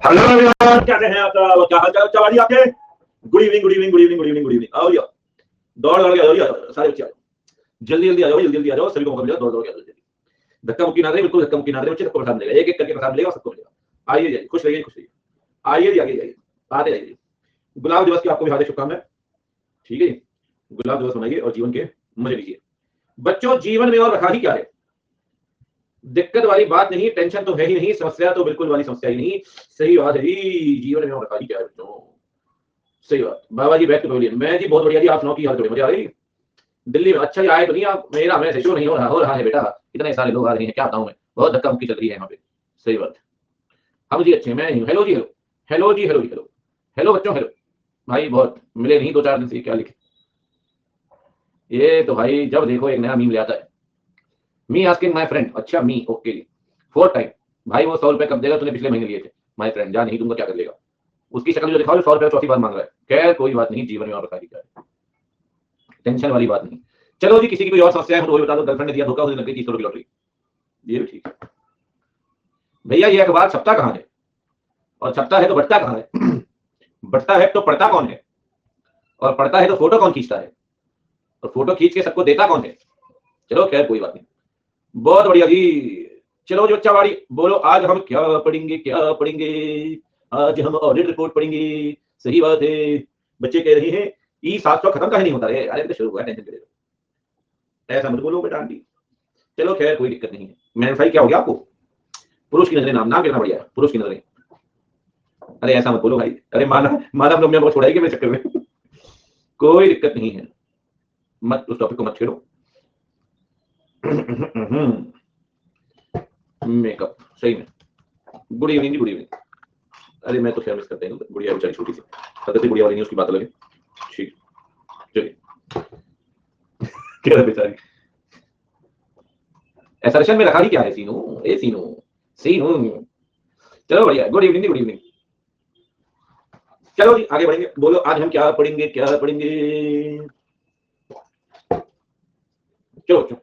Hello everyone, कैसे हैं आप सब? क्या हाल चाल चवाली आपके? Good evening, good evening, good evening, good evening, good evening. आओ यार, दौड़ दौड़ के आ जाओ सारे बच्चे, आओ जल्दी जल्दी आ जाओ, जल्दी जल्दी आ जाओ, सभी को मौका मिलेगा, दौड़ दौड़ के आ जाओ जल्दी। धक्का मुक्की ना दे, बिल्कुल धक्का मुक्की ना दे, बच्चे सबको प्रसाद मिलेगा, एक एक करके प्रसाद मिलेगा, सबको मिलेगा। आइए जाइए, खुश रहिए, खुश रहिए। आइए जी, आइए जाइए, आते जाइए। गुलाब दिवस की आपको भी हार्दिक शुभकामनाएं। ठीक है, गुलाब दिवस मनाइए और जीवन के मजे लीजिए। बच्चों, जीवन में और रखा ही क्या है? दिक्कत वाली बात नहीं, टेंशन तो है ही नहीं, समस्या तो बिल्कुल वाली समस्या ही नहीं। सही बात है जी, जीवन में और रखा ही क्या है बच्चों? सही बात। बाबा जी बैक टू पवेलियन। मैं जी बहुत बढ़िया जी, आप सुनाओ की हाल जोड़े, मजा आ रही? दिल्ली में अच्छा ही आए तो नहीं आप? मेरा मैं शो नहीं हो रहा है बेटा, इतने सारे लोग आ रहे हैं, क्या बताऊं मैं, बहुत धक्का मुक्की चल रही है यहाँ पे। सही बात। हम जी अच्छे, मैं नहीं हूँ। हेलो जी, हेलो हेलो जी, हेलो जी, हेलो हेलो बच्चों, हेलो भाई, बहुत मिले नहीं 2-4 दिन से, क्या लिखे ये तो भाई, जब देखो एक नया मीम ले आता है। मी आस्किंग माय फ्रेंड, अच्छा मी ओके, 4 टाइम। भाई वो 100 रुपए कब देगा? तूने पिछले महीने लिए थे। माय फ्रेंड, जा नहीं दूंगा, क्या कर लेगा? उसकी शक्ल जो दिखाओ, 100 रुपए चौथी बार मांग रहा है। खैर कोई बात नहीं, जीवन में और बता क्या है, टेंशन वाली बात नहीं। चलो जी, किसी की कोई और समस्या है तो वही बता दो। गर्लफ्रेंड ने दिया धोखा, उसे लग गई 30 करोड़ की लॉटरी, ये भी ठीक है। भैया ये अखबार छपता कहाँ है? और छपता है तो बटता कहाँ है? बटता है तो पढ़ता कौन है? और पढ़ता है तो फोटो कौन खींचता है? और फोटो खींच के सबको देता कौन है? चलो खैर कोई बात नहीं, बहुत बढ़िया जी। चलो जी बच्चा वाड़ी, बोलो आज हम क्या पढ़ेंगे, क्या पढ़ेंगे? आज हम ऑडिट रिपोर्ट पढ़ेंगे। सही बात है। बच्चे कह रहे हैं E700 खत्म काहे नहीं होता है? अरे तो शुरू हुआ, टेंशन करे, ऐसा मत बोलो बेटा आंटी। चलो खैर कोई दिक्कत नहीं है। मैन भाई क्या हो गया आपको? पुरुष की नजरें, नाम नाम कितना बढ़िया है, पुरुष की नजरें। अरे ऐसा मत बोलो भाई, अरे माना माना लोग बहुत छोड़ाएगी मेरे चक्कर में। कोई दिक्कत नहीं है, मत उस टॉपिक को मत छेड़ो। मेकअप सही में। गुड इवनिंग जी, गुड इवनिंग। अरे मैं तो खैर मिस करते हैं, गुड़िया बेचारी छोटी सी, अगर गुड़िया वाली नहीं उसकी बात लगे। ठीक, चलिए। क्या बेचारी, ऐसा रशन में रखा ही क्या है? सीनू ए सीनू, सीनू। चलो बढ़िया, गुड इवनिंग, गुड इवनिंग। चलो जी आगे बढ़ेंगे, बोलो आज हम क्या पढ़ेंगे, क्या पढ़ेंगे? चलो चलो,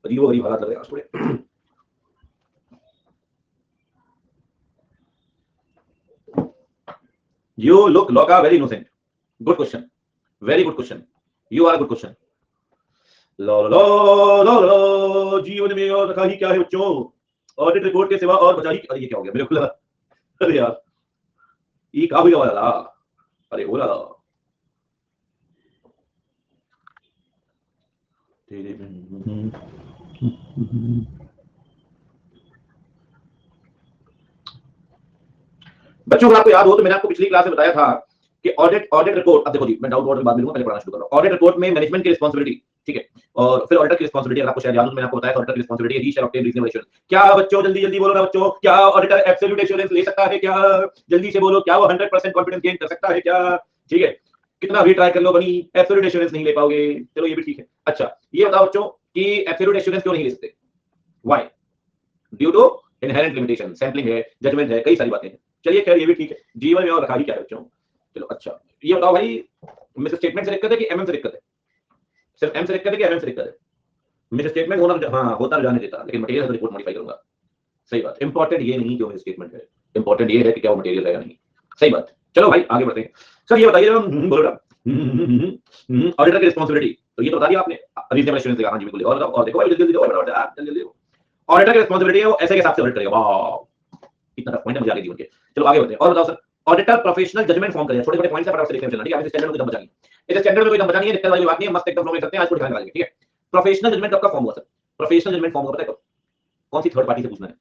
अजीब गरीब हालात लग रहे हैं आज थोड़े। You look Loka very innocent. Good question. Very good question. You are a good question. ला ला ला ला ला, जीवन में और रखा ही क्या है बच्चों? ऑडिट रिपोर्ट के सिवा और बचा ही, अरे ये क्या हो गया मेरे को लगा, अरे यार ये का हुआ वाला, अरे हो रहा तेरे। बच्चों अगर आपको याद हो तो मैंने आपको पिछली क्लास में बताया था कि ऑडिट ऑडिट रिपोर्ट, अब देखो जी मैं डाउट वाउट बाद में लूंगा, पहले पढ़ाना शुरू कर रहा हूं। ऑडिट रिपोर्ट में मैनेजमेंट की रिस्पांसिबिलिटी, ठीक है, और फिर ऑडिटर की रिस्पांसिबिलिटी, अगर आपको शायद याद हो, मैंने आपको बताया था ऑडिटर की रिस्पांसिबिलिटी है ही शैल ऑब्टेन रीजनेबल एश्योरेंस। क्या बच्चों जल्दी जल्दी बोलो ना बच्चों, क्या ऑडिटर एब्सोल्यूट एश्योरेंस ले सकता है क्या? जल्दी से बोलो, क्या वो 100% कॉन्फिडेंस गेन कर सकता है क्या? ठीक है, कितना भी ट्राई कर लो बनी, एब्सोल्यूट एश्योरेंस नहीं ले पाओगे। चलो ये भी ठीक है। अच्छा ये बताओ बच्चों कि एब्सोल्यूट एश्योरेंस क्यों नहीं ले सकते? Why? Due to inherent limitation, sampling है, जजमेंट है, कई सारी बातें हैं। चलिए खैर ये भी ठीक है, जीवन में और रखा ही क्या है बच्चों? चलो अच्छा ये बताओ भाई, मिस स्टेटमेंट से दिक्कत है कि एमएम से दिक्कत है? सिर्फ एम से दिक्कत है कि एमएम से दिक्कत है? मिस स्टेटमेंट होना, हाँ होता तो जाने देता, लेकिन मटेरियल रिपोर्ट मॉडिफाई करूंगा। सही बात, इंपॉर्टेंट ये नहीं जो मिस स्टेटमेंट है, इंपॉर्टेंट ये है कि क्या वो मटेरियल है या नहीं। सही बात। चलो भाई आगे बढ़ते हैं। सर ये बताइए, बोलो ऑडिटर की रिस्पांसिबिलिटी तो ये तो बता दिया आपने, रीजनेबल एश्योरेंस देगा, हाँ जी बिल्कुल। और देखो भाई जल्दी जल्दी, ऑडिटर की रिस्पांसिबिलिटी है वो ऐसे के हिसाब से ऑडिट करेगा। वाह कितना टफ पॉइंट है मुझे आगे जीवन के। चलो आगे बढ़ते हैं, और बताओ sir, auditor professional judgement form करेगा। छोटे छोटे पॉइंट्स है फटाफट से लिखने चलना, ठीक है? इस स्टैंडर्ड में कोई दम बचा नहीं, इस स्टैंडर्ड में कोई दम बचा नहीं है, दिक्कत वाली बात नहीं है, मस्त एकदम फ्लो में करते हैं, आज को ध्यान डालेंगे, ठीक है? प्रोफेशनल जजमेंट कब का फॉर्म हुआ सर? प्रोफेशनल जजमेंट फॉर्म हुआ पता है कब? कौन सी थर्ड पार्टी से पूछना है?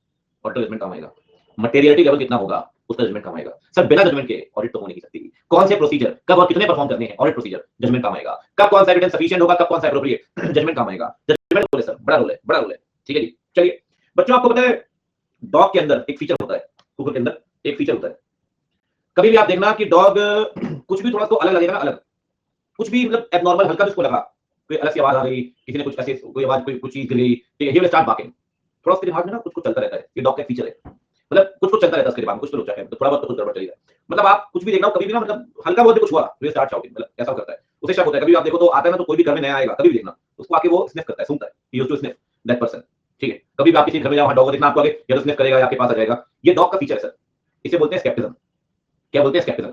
ऑडिटर जजमेंट काम आएगा, मटेरियलिटी लेवल कितना होगा उसका जजमेंट काम आएगा। सर बिना जजमेंट के ऑडिट तो हो नहीं सकती। कौन से प्रोसीजर कब और कितने परफॉर्म करने हैं, ऑडिट प्रोसीजर, जजमेंट काम आएगा। कब कौन सा एविडेंस सफिशिएंट होगा, कब कौन सा एप्रोप्रिएट, जजमेंट काम आएगा। जजमेंट बोले सर, बड़ा रोल है, बड़ा रोल है, ठीक है जी। चलिए बच्चों आपको पता है डॉग के अंदर एक फीचर होता है, कुकुर के अंदर एक फीचर होता है। कभी भी आप देखना कि डॉग कुछ भी थोड़ा सा अलग लगेगा ना, अलग कुछ भी मतलब एबनॉर्मल हल्का भी उसको लगा, कोई अलग सी आवाज आ गई, किसी ने कुछ ऐसे कोई आवाज, कोई कुछ चीज गिर गई, ठीक है, ही विल स्टार्ट बार्किंग। थोड़ा उसके दिमाग में ना कुछ कुछ चलता रहता है, ये डॉग का फीचर है, मतलब कुछ कुछ चलता रहता है उसके दिमाग में, कुछ तो लोचा है, तो थोड़ा बहुत तो कुछ गड़बड़ चल रहा है। मतलब आप कुछ भी देखना कभी भी ना, मतलब हल्का बहुत भी कुछ हुआ विल स्टार्ट शाउटिंग, मतलब ऐसा करता है। उसे शक होता है, कभी आप देखो तो आता है ना, तो कोई भी घर में नया आएगा, कभी भी देखना उसको आके वो स्निफ करता है, सूंघता है, he used to sniff that person, ठीक है। कभी भी आप किसी घर में जाओ, डॉग को देखना, आपको आगे या तो स्निफ करेगा या आपके पास आ जाएगा, ये डॉग का फीचर है सर, इसे बोलते हैं स्केप्टिज्म। क्या बोलते हैं? स्केप्टिज्म।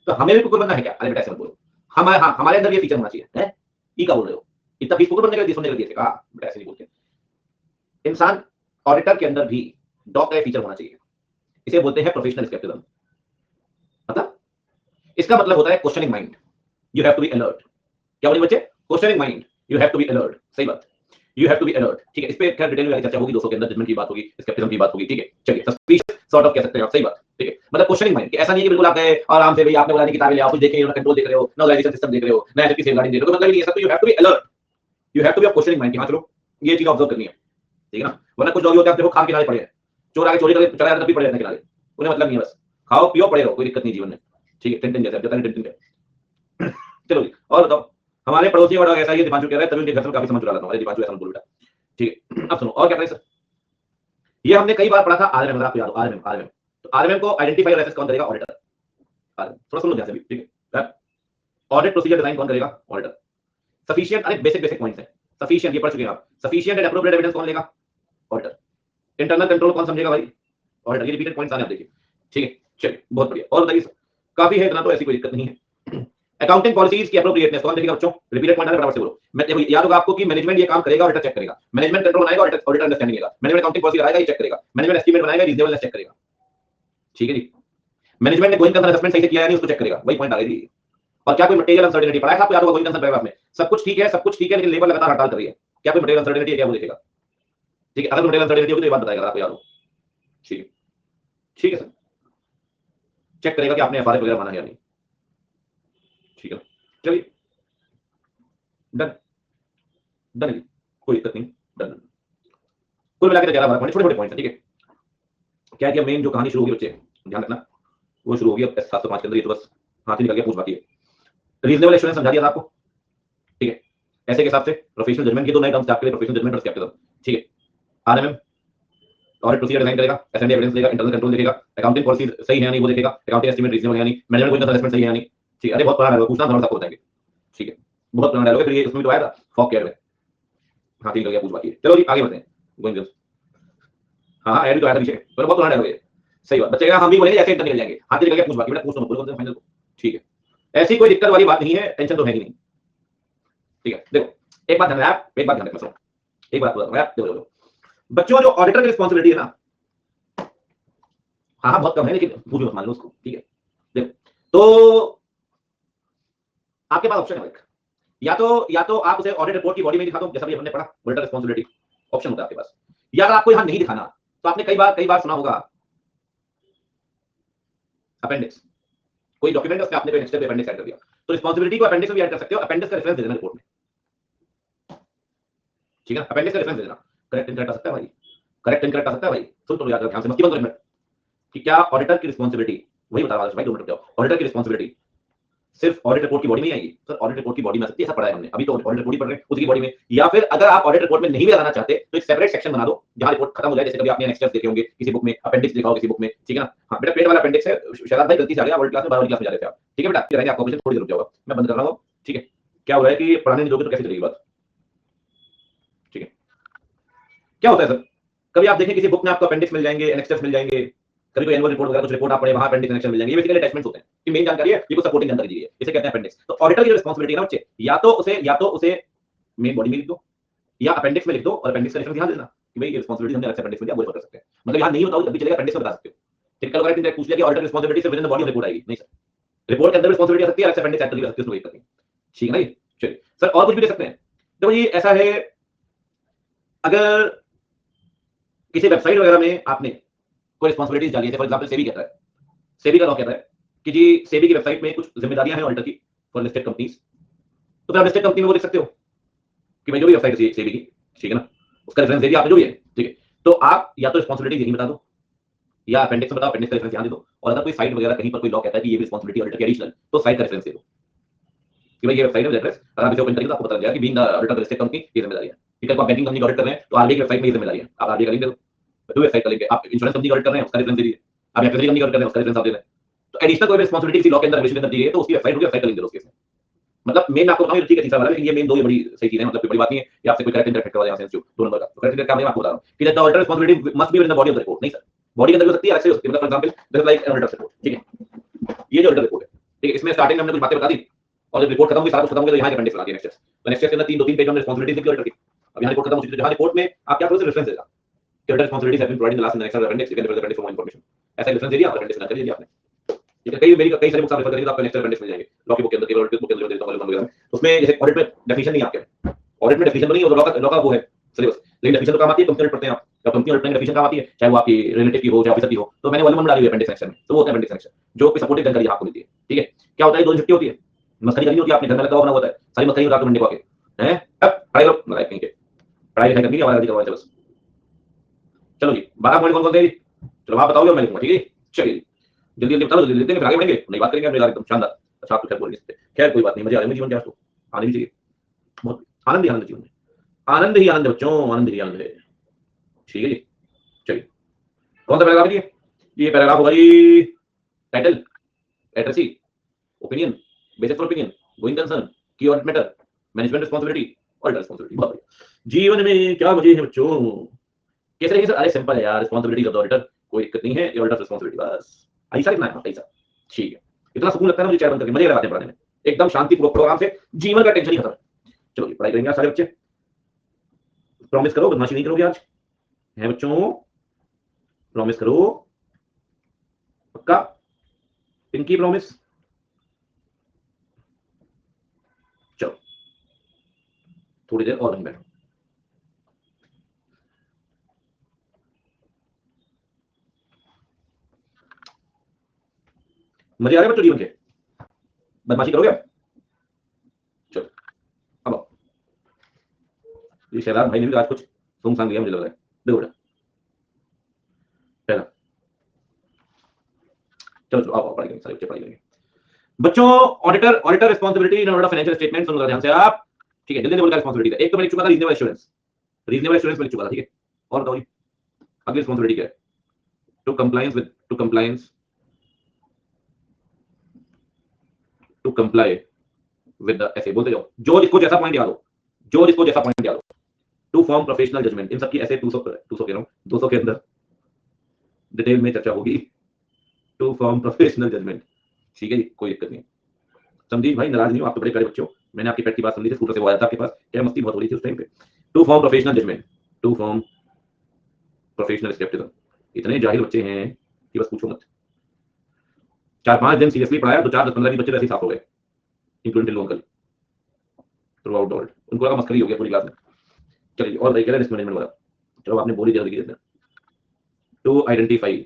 तो हमें भी कुकुर बनना है क्या? अरे बेटा ऐसे मत बोलो, हमारे अंदर ये फीचर होना चाहिए है। ई का बोल रहे हो, इतना भी कुकुर बनने का सुनने लगी थे, बेटा ऐसे नहीं बोलते। इंसान ऑडिटर के अंदर भी डॉग का फीचर होना चाहिए, इसे बोलते हैं प्रोफेशनल स्केप्टिज्म। मतलब इसका मतलब होता है questioning mind, you have to be alert. क्या बोले बच्चे? Questioning mind, you have to be alert, सही बात, you have to be alert, ठीक है। इस पे खैर डिटेल में चर्चा होगी दोस्तों के अंदर, जजमेंट की बात होगी, स्केप्टिज्म की बात होगी, ठीक है। चलिए सस्पिशियस सॉर्ट ऑफ कह सकते हैं आप, सही बात, ठीक है। मतलब क्वेश्चनिंग माइंड कि ऐसा नहीं है कि बिल्कुल आप गए और आराम से भाई आपने बोला किताबें ले आओ, कुछ देख रहे हो, कंट्रोल देख रहे हो, नॉलेज सिस्टम देख रहे हो, नया एनएलपी सेफगार्डिंग देख रहे हो, मतलब नहीं ऐसा। तो you have to be alert, you have to be questioning mind कि हां चलो ये चीज ऑब्जर्व करनी है, ठीक है ना। वरना कुछ लोग होते हैं, आप देखो खाम किनारे पड़े हैं, चोर आके चोरी करके चला जाता, तब भी पड़े रहने किनारे, उन्हें मतलब नहीं है, बस खाओ पियो पड़े रहो, कोई दिक्कत नहीं जीवन में, ठीक है। टिन जैसे जता टिन चलो जी, और बताओ। हमारे पड़ोसी वाला ऐसा ही दीपांशु कह रहा है, तभी उनके घर से काफी समझ चुरा लेता हूं। अरे दीपांशु ऐसा मत बोलो बेटा, ठीक है। अब सुनो और क्या करें सर, ये हमने कई बार पढ़ा था आरएमएम, आपको याद हो आरएमएम। तो आरएमएम को आइडेंटिफाई और एसेस कौन करेगा? ऑडिटर। थोड़ा सुन लो ध्यान से भी, ठीक है। ऑडिट प्रोसीजर डिजाइन कौन करेगा? ऑडिटर। सफिशिएंट, अरे बेसिक पॉइंट्स है। सफिशिएंट ये पढ़ चुके हैं आप। सफिशिएंट एंड एप्रोप्रिएट एविडेंस कौन लेगा? ऑडिटर। इंटरनल कंट्रोल कौन समझेगा भाई? ऑडिटर। ये रिपीटेड पॉइंट्स आने आप देखिए, ठीक है। चलिए बहुत बढ़िया, और बताइए काफी है इतना, तो ऐसी कोई दिक्कत नहीं है। अकाउंटिंग पॉलिसीज की एप्रोप्रिएटनेस कौन देखेगा बच्चों? रिपीटेड पॉइंट आने फटाफट से बोलो। मैं देखो याद होगा आपको कि मैनेजमेंट ये काम करेगा, ऑडिटर चेक करेगा। मैनेजमेंट कंट्रोल बनाएगा, ऑडिटर अंडरस्टैंडिंग लेगा। मैनेजमेंट अकाउंटिंग पॉलिसी लगाएगा, ये चेक करेगा। मैनेजमेंट एस्टीमेट बनाएगा, रीजनेबलनेस चेक करेगा, ठीक है जी। मैनेजमेंट ने गोइंग कंसर्न असेसमेंट सही से किया है नहीं, उसको चेक करेगा, वही पॉइंट आ गई जी। और क्या कोई मटेरियल अनसर्टेनिटी पढ़ा है आपको? याद होगा गोइंग कंसर्न पैराग्राफ में, सब कुछ ठीक है, सब कुछ ठीक है, लेकिन लेबर लगातार हड़ताल कर रही है। क्या कोई मटेरियल अनसर्टेनिटी है क्या? वो देखेगा, ठीक है। अगर मटेरियल अनसर्टेनिटी होगी तो ये बात बताएगा, आपको याद हो, ठीक है, ठीक है सर। चेक करेगा कि आपने एफआरएफ वगैरह माना है या नहीं, ठीक है। चलिए डन, डन, कोई दिक्कत नहीं, डन। कुल मिला के 11-12 पॉइंट, छोटे छोटे पॉइंट है, ठीक है। क्या है कि मेन जो कहानी शुरू होगी बच्चे, ध्यान रखना, वो शुरू होगी अब 705 के अंदर। ये तो बस हाथ ही निकल गया, पूछ बाकी है। रीजनेबल एश्योरेंस समझा दिया था आपको, ठीक है। ऐसे के हिसाब से प्रोफेशनल जजमेंट, ये दो नए टर्म्स आपके लिए, प्रोफेशनल जजमेंट और स्केप्टिज्म, ठीक है। आरएमएम ऑडिट प्रोसीजर डिजाइन करेगा, एसएनडी एविडेंस देगा, इंटरनल कंट्रोल देखेगा, अकाउंटिंग पॉलिसी सही है या नहीं वो देखेगा, अकाउंटिंग एस्टीमेट रीजनेबल है या नहीं, मैनेजमेंट गोइंग कंसर्न असेसमेंट सही है या नहीं, ठीक है। अरे बहुत पुराना है, पूछना था आपको बताएंगे, ठीक है। बहुत पुराना डायलॉग है, फिर ये उसमें तो आया था फॉक केयर में, हां ठीक हो गया, पूछ बाकी है। चलो जी आगे बढ़ते हैं, गोइंग जस्ट, हां ऐड भी तो आया था पीछे, पर बहुत पुराना डायलॉग है, सही बात। बच्चे हम भी बोलेंगे ऐसे इंटर निकल जाएंगे, हां ठीक हो गया, पूछ बाकी, बेटा पूछ मत बोलो फाइनल को, ठीक है। ऐसी कोई दिक्कत वाली बात नहीं है, टेंशन तो है ही नहीं, ठीक है। देखो एक बात ध्यान रखना, एक बात ध्यान रखना, सुनो एक बात बोल रहा हूं, देखो बच्चों, जो ऑडिटर की रिस्पांसिबिलिटी है ना, हाँ बहुत कम है, लेकिन पूरी मत मान लो उसको, ठीक है। देखो तो आपके पास ऑप्शन है एक, या तो आप उसे ऑडिट रिपोर्ट की बॉडी में दिखा दो, जैसा भी हमने पढ़ा ऑडिटर रिस्पांसिबिलिटी, ऑप्शन होता है आपके पास। या अगर आपको यहां नहीं दिखाना, तो आपने कई बार सुना होगा अपेंडिक्स, कोई डॉक्यूमेंट है उसमें आपने कोई नेक्स्ट स्टेप अपेंडिक्स ऐड कर दिया, तो रिस्पांसिबिलिटी को अपेंडिक्स में भी ऐड कर सकते हो। अपेंडिक्स का रेफरेंस दे देना रिपोर्ट में, ठीक है। अपेंडिक्स का रेफरेंस दे देना, करेक्ट इनकरेक्ट आ सकता है भाई, करेक्ट इनकरेक्ट आ सकता है भाई। सुन तो याद ध्यान से, मस्ती बंद करो कि क्या ऑडिटर की रिस्पांसिबिलिटी, वही बता रहा हूं भाई, 2 मिनट रुक जाओ। ऑडिटर की रिस्पांसिबिलिटी सिर्फ ऑडिट रिपोर्ट की बॉडी में ही आएगी सर? ऑडिट रिपोर्ट की बॉडी में आ सकती है, ऐसा पढ़ा है हमने, अभी तो ऑडिट रिपोर्ट ही पढ़ रहे हैं उसकी बॉडी में। या फिर अगर आप ऑडिट रिपोर्ट में नहीं भी लगाना चाहते, तो एक सेपरेट सेक्शन बना दो जहां रिपोर्ट खत्म हो जाए। जैसे कभी आपने नेक्स्ट देखे होंगे किसी बुक में, अपेंडिक्स देखा होगा किसी बुक में, ठीक है ना। हाँ बेटा पेट वाला अपेंडिक्स है, शराब भाई गलती से आ गया, वर्ल्ड क्लास में 12वीं क्लास में जा रहे थे आप, ठीक है बेटा, रहेंगे आपको ऑपरेशन थोड़ी देर रुक जाओगा, मैं बंद कर रहा हूं, ठीक है। क्या हो रहा है कि पढ़ाने नहीं दोगे तो कैसे चलेगी बात, ठीक है। क्या होता है सर, कभी आप देखें किसी बुक में आपको अपेंडिक्स मिल जाएंगे, एनेक्सेस मिल जाएंगे, कभी कोई एनुअल रिपोर्ट वगैरह कुछ रिपोर्ट आप पढ़े, वहां अपेंडिक्स एनेक्स मिल जाएंगे। ये बेसिकली अटैचमेंट्स होते हैं, ये मेन जानकारी है, ये को सपोर्टिंग जानकारी दी है, इसे कहते हैं अपेंडिक्स। तो ऑडिटर की रिस्पांसिबिलिटी है ना बच्चे, या तो उसे मेन बॉडी में लिख दो या अपेंडिक्स में लिख दो, और अपेंडिक्स का रेफरेंस ध्यान देना कि भाई ये रिस्पांसिबिलिटी हमने अपेंडिक्स में दिया, वो कर सकते हैं। मतलब यहां नहीं होता हो जब भी चलेगा, अपेंडिक्स में बता सकते हो। टिपिकल वगैरह डायरेक्ट पूछ लिया कि ऑडिटर रिस्पांसिबिलिटी सिर्फ with in the body of report आएगी, नहीं सर, रिपोर्ट के अंदर रिस्पांसिबिलिटी आ सकती है, अलग से अपेंडिक्स ऐड कर सकते हो, ठीक है ना। चलिए सर और कुछ भी दे सकते हैं। तो ये ऐसा है, अगर किसी वेबसाइट वगैरह में आपने कोई रिस्पांसिबिलिटीज डाली है, फॉर एग्जांपल सेबी कहता है, सेबी का लॉ कहता है कि जी सेबी की वेबसाइट में कुछ जिम्मेदारियां हैं ऑडिटर की फॉर लिस्टेड कंपनीज, तो फिर आप लिस्टेड कंपनी में वो लिख सकते हो कि भाई जो भी वेबसाइट है सेबी की, ठीक है ना, उसका रेफरेंस दे दिया आपने जो भी है, ठीक है। तो आप या तो रिस्पांसिबिलिटी यही बता दो, या अपेंडिक्स में बताओ, अपेंडिक्स का रेफरेंस यहां दे दो। और अगर कोई साइट वगैरह कहीं पर कोई लॉ कहता है कि ये भी रिस्पांसिबिलिटी ऑडिटर की एडिशनल, तो साइट का रेफरेंस दे दो कि भाई ये वेबसाइट है एड्रेस, अगर आप इसे ओपन करेंगे तो आपको पता चल जाएगा कि being the auditor of listed company ये जिम्मेदारी है, ठीक है। आप बैंकिंग कंपनी ऑडिट कर रहे हैं तो आरबीआई की वेबसाइट में ये जिम्मेदारी है, आप आरबीआई का लिंक दे दो, तो वेबसाइट का लिंक है। आप इंश्योरेंस कंपनी ऑडिट कर रहे हैं उसका रेफरेंस दे दीजिए, आप एफएससी कंपनी ऑडिट कर रहे हैं उसका रेफरेंस आप दे रहे हैं। तो एडिशनल कोई रिस्पांसिबिलिटी किसी लॉ के अंदर रिलेशन के अंदर दी है तो उसकी वेबसाइट होगी, वेबसाइट का लिंक दे दो उसके, मतलब मेन आपको बताऊं, ठीक है तीसरा वाला, लेकिन ये मेन दो ये बड़ी सही चीज है, मतलब कोई बड़ी बात नहीं है कि आपसे कोई करेक्ट इंटरप्रेट करवा दे यहाँ से 2 नंबर का। तो करेक्ट इंटरप्रेट मैं आपको बता रहा हूं कि the auditor responsibility must be with the body of the report. नहीं सर, बॉडी के अंदर हो सकती है, अलग से हो सकती है। मतलब for example this is like auditor report, ठीक है, ये जो ऑल्टर रिपोर्ट है, ठीक है, इसमें स्टार्टिंग में हमने कुछ बातें बता दी और जब रिपोर्ट खत्म हुई, सारा कुछ खत्म हो गया, तो यहाँ एक अपेंडिक्स लगा दिया नेक्स्ट। तो नेक्स्ट के अंदर 2 पेज में रिस्पांसिबिलिटीज लिखी ऑल्टर की। अब यहाँ रिपोर्ट खत्म हो चुकी है, जहाँ रिपोर्ट में आप क्या करोगे, रेफरेंस देगा कि auditor responsibilities have been provided in the last and next appendix, you can refer the appendix for more information. ऐसा रेफरेंस दे दिया, अपेंडिक्स बना कर दिया आपने। ठीक है, कई सारे बुक्स आप रेफर करेंगे तो आपको नेक्स्ट अपेंडिक्स मिल जाएंगे। लॉ की बुक के अंदर, केवल बुक के अंदर देता हूं वगैरह, उसमें जैसे ऑडिट में डेफिनेशन नहीं आपके, ऑडिट में डेफिनेशन नहीं है, लॉ का वो है सिलेबस, लेकिन डेफिनेशन तो काम आती है, कंप्यूटर पढ़ते हैं आप, जब कंप्यूटर पढ़ने डेफिनेशन काम आती है, चाहे वो आपकी रिलेटिव की हो, चाहे ऑफिसर की हो। तो मैंने वॉल्यूम डाली हुई है अपेंडिक्स सेक्शन में, तो वो होता है अपेंडिक्स सेक्शन, जो कोई सपोर्टिव जानकारी आपको मिलती है। ठीक है, क्या होता है, 2 छुट्टी होती है, मस्करी करनी होती है, आपने घर में लगा होता है, सारी मस्करी उतार के मंडे को आके हैं, अब पढ़ाई लो, मतलब कहीं के पढ़ाई लिखाई करनी है, हमारा करवाए बस। चलो जी, 12 पॉइंट कौन कौन से, चलो आप बताओगे और मैं लिखूंगा, ठीक है। चलिए जल्दी जल्दी बता दो, जल्दी फिर आगे बढ़ेंगे, नई बात करेंगे, अपने एकदम शानदार। अच्छा, आप तो खैर बोल नहीं सकते, खैर कोई बात नहीं, मजे आ रहे हैं जीवन के, आपको आने भी चाहिए, बहुत आनंद ही आनंद जीवन में, आनंद ही आनंद बच्चों, आनंद ही आनंद है। ठीक है जी, चलिए कौन सा पैराग्राफ है ये पैराग्राफ होगा जी, title, addressee, opinion, basis for opinion, going concern, key audit matter, management responsibility, auditor responsibility. बहुत बढ़िया। जीवन में क्या मजे हैं बच्चों, कैसे रहेंगे सर? अरे सिंपल है यार, रिस्पांसिबिलिटी ऑफ द ऑडिटर, कोई दिक्कत नहीं है, ऑडिटर रिस्पांसिबिलिटी बस ऐसा लिखना है, ऐसा। ठीक है, इतना सुकून लगता है ना मुझे, चैट बंद करके मजे लगाते हैं पढ़ाने में, एकदम शांतिपूर्वक प्रोग्राम से, जीवन का टेंशन ही खत्म। चलो पढ़ाई करेंगे सारे बच्चे, प्रॉमिस करो बदमाशी नहीं करोगे आज, है बच्चों, प्रॉमिस करो, पक्का, पिंकी प्रॉमिस। चलो थोड़ी देर और वहीं बैठो। मजे आ रहे बच्चों जीवन के, बदमाशी करोगे आप? चलो अब आओ, ये शहजाद भाई ने भी आज कुछ सुनसान दिया मुझे लग रहा है, देखो बेटा पहला। चलो चलो आप पढ़ाई करेंगे, सारे बच्चे पढ़ाई करेंगे बच्चों। Auditor responsibility in order financial statement, सुनो ध्यान से आप, ठीक है, जल्दी जल्दी बोलकर रिस्पांसिबिलिटी का एक तो मैं लिख चुका था, रीजनेबल एश्योरेंस, रीजनेबल एश्योरेंस में लिख चुका था, ठीक है। और बताओ अगली रिस्पांसिबिलिटी क्या है, to compliance with, to compliance, to comply with the, ऐसे बोलते जाओ, जो जिसको जैसा पॉइंट याद हो, जो जिसको जैसा पॉइंट याद हो, टू फॉर्म प्रोफेशनल जजमेंट, इन सब की ऐसे 200 कह रहा हूं, 200 के अंदर डिटेल में चर्चा होगी, टू फॉर्म प्रोफेशनल जजमेंट। ठीक है जी, कोई दिक्कत नहीं। संदीप भाई नाराज नहीं हो, आप तो बड़े कड़े बच्चे हो, मैंने आपकी पेट की बात सुन ली थी, स्कूटर से वो आया था आपके पास, क्या मस्ती बहुत हो रही थी उस टाइम पे। To form professional judgement, to form professional scepticism, इतने जाहिल बच्चे हैं कि बस पूछो मत। 4-5 दिन सीरियसली पढ़ाया तो 4-10-15 दिन बच्चे ऐसे साफ हो गए, including Tillu uncle, through out all, उनको लगा मस्करी हो गया पूरी क्लास में। चलिए और वही कह रहे हैं रिस्क मैनेजमेंट वाला, चलो आपने बोली जल्दी की, to identify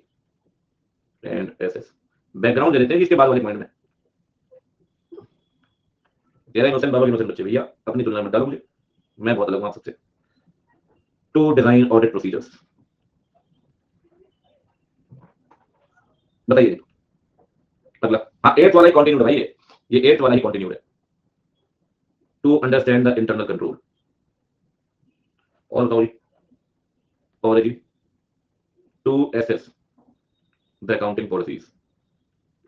and assess, background दे देते हैं इसके बाद वाले पॉइंट में, तेरा इनोसेंट बाबा इनोसेंट बच्चे, भैया अपनी तुलना में डालो मुझे, मैं बहुत अलग हूं सबसे। टू डिजाइन ऑडिट प्रोसीजर्स, बताइए अगला, हाँ 8th वाला ही कंटिन्यू है भाई, ये 8th वाला ही कंटिन्यू है। To understand the internal control, और बताओ और जी, to assess the accounting policies,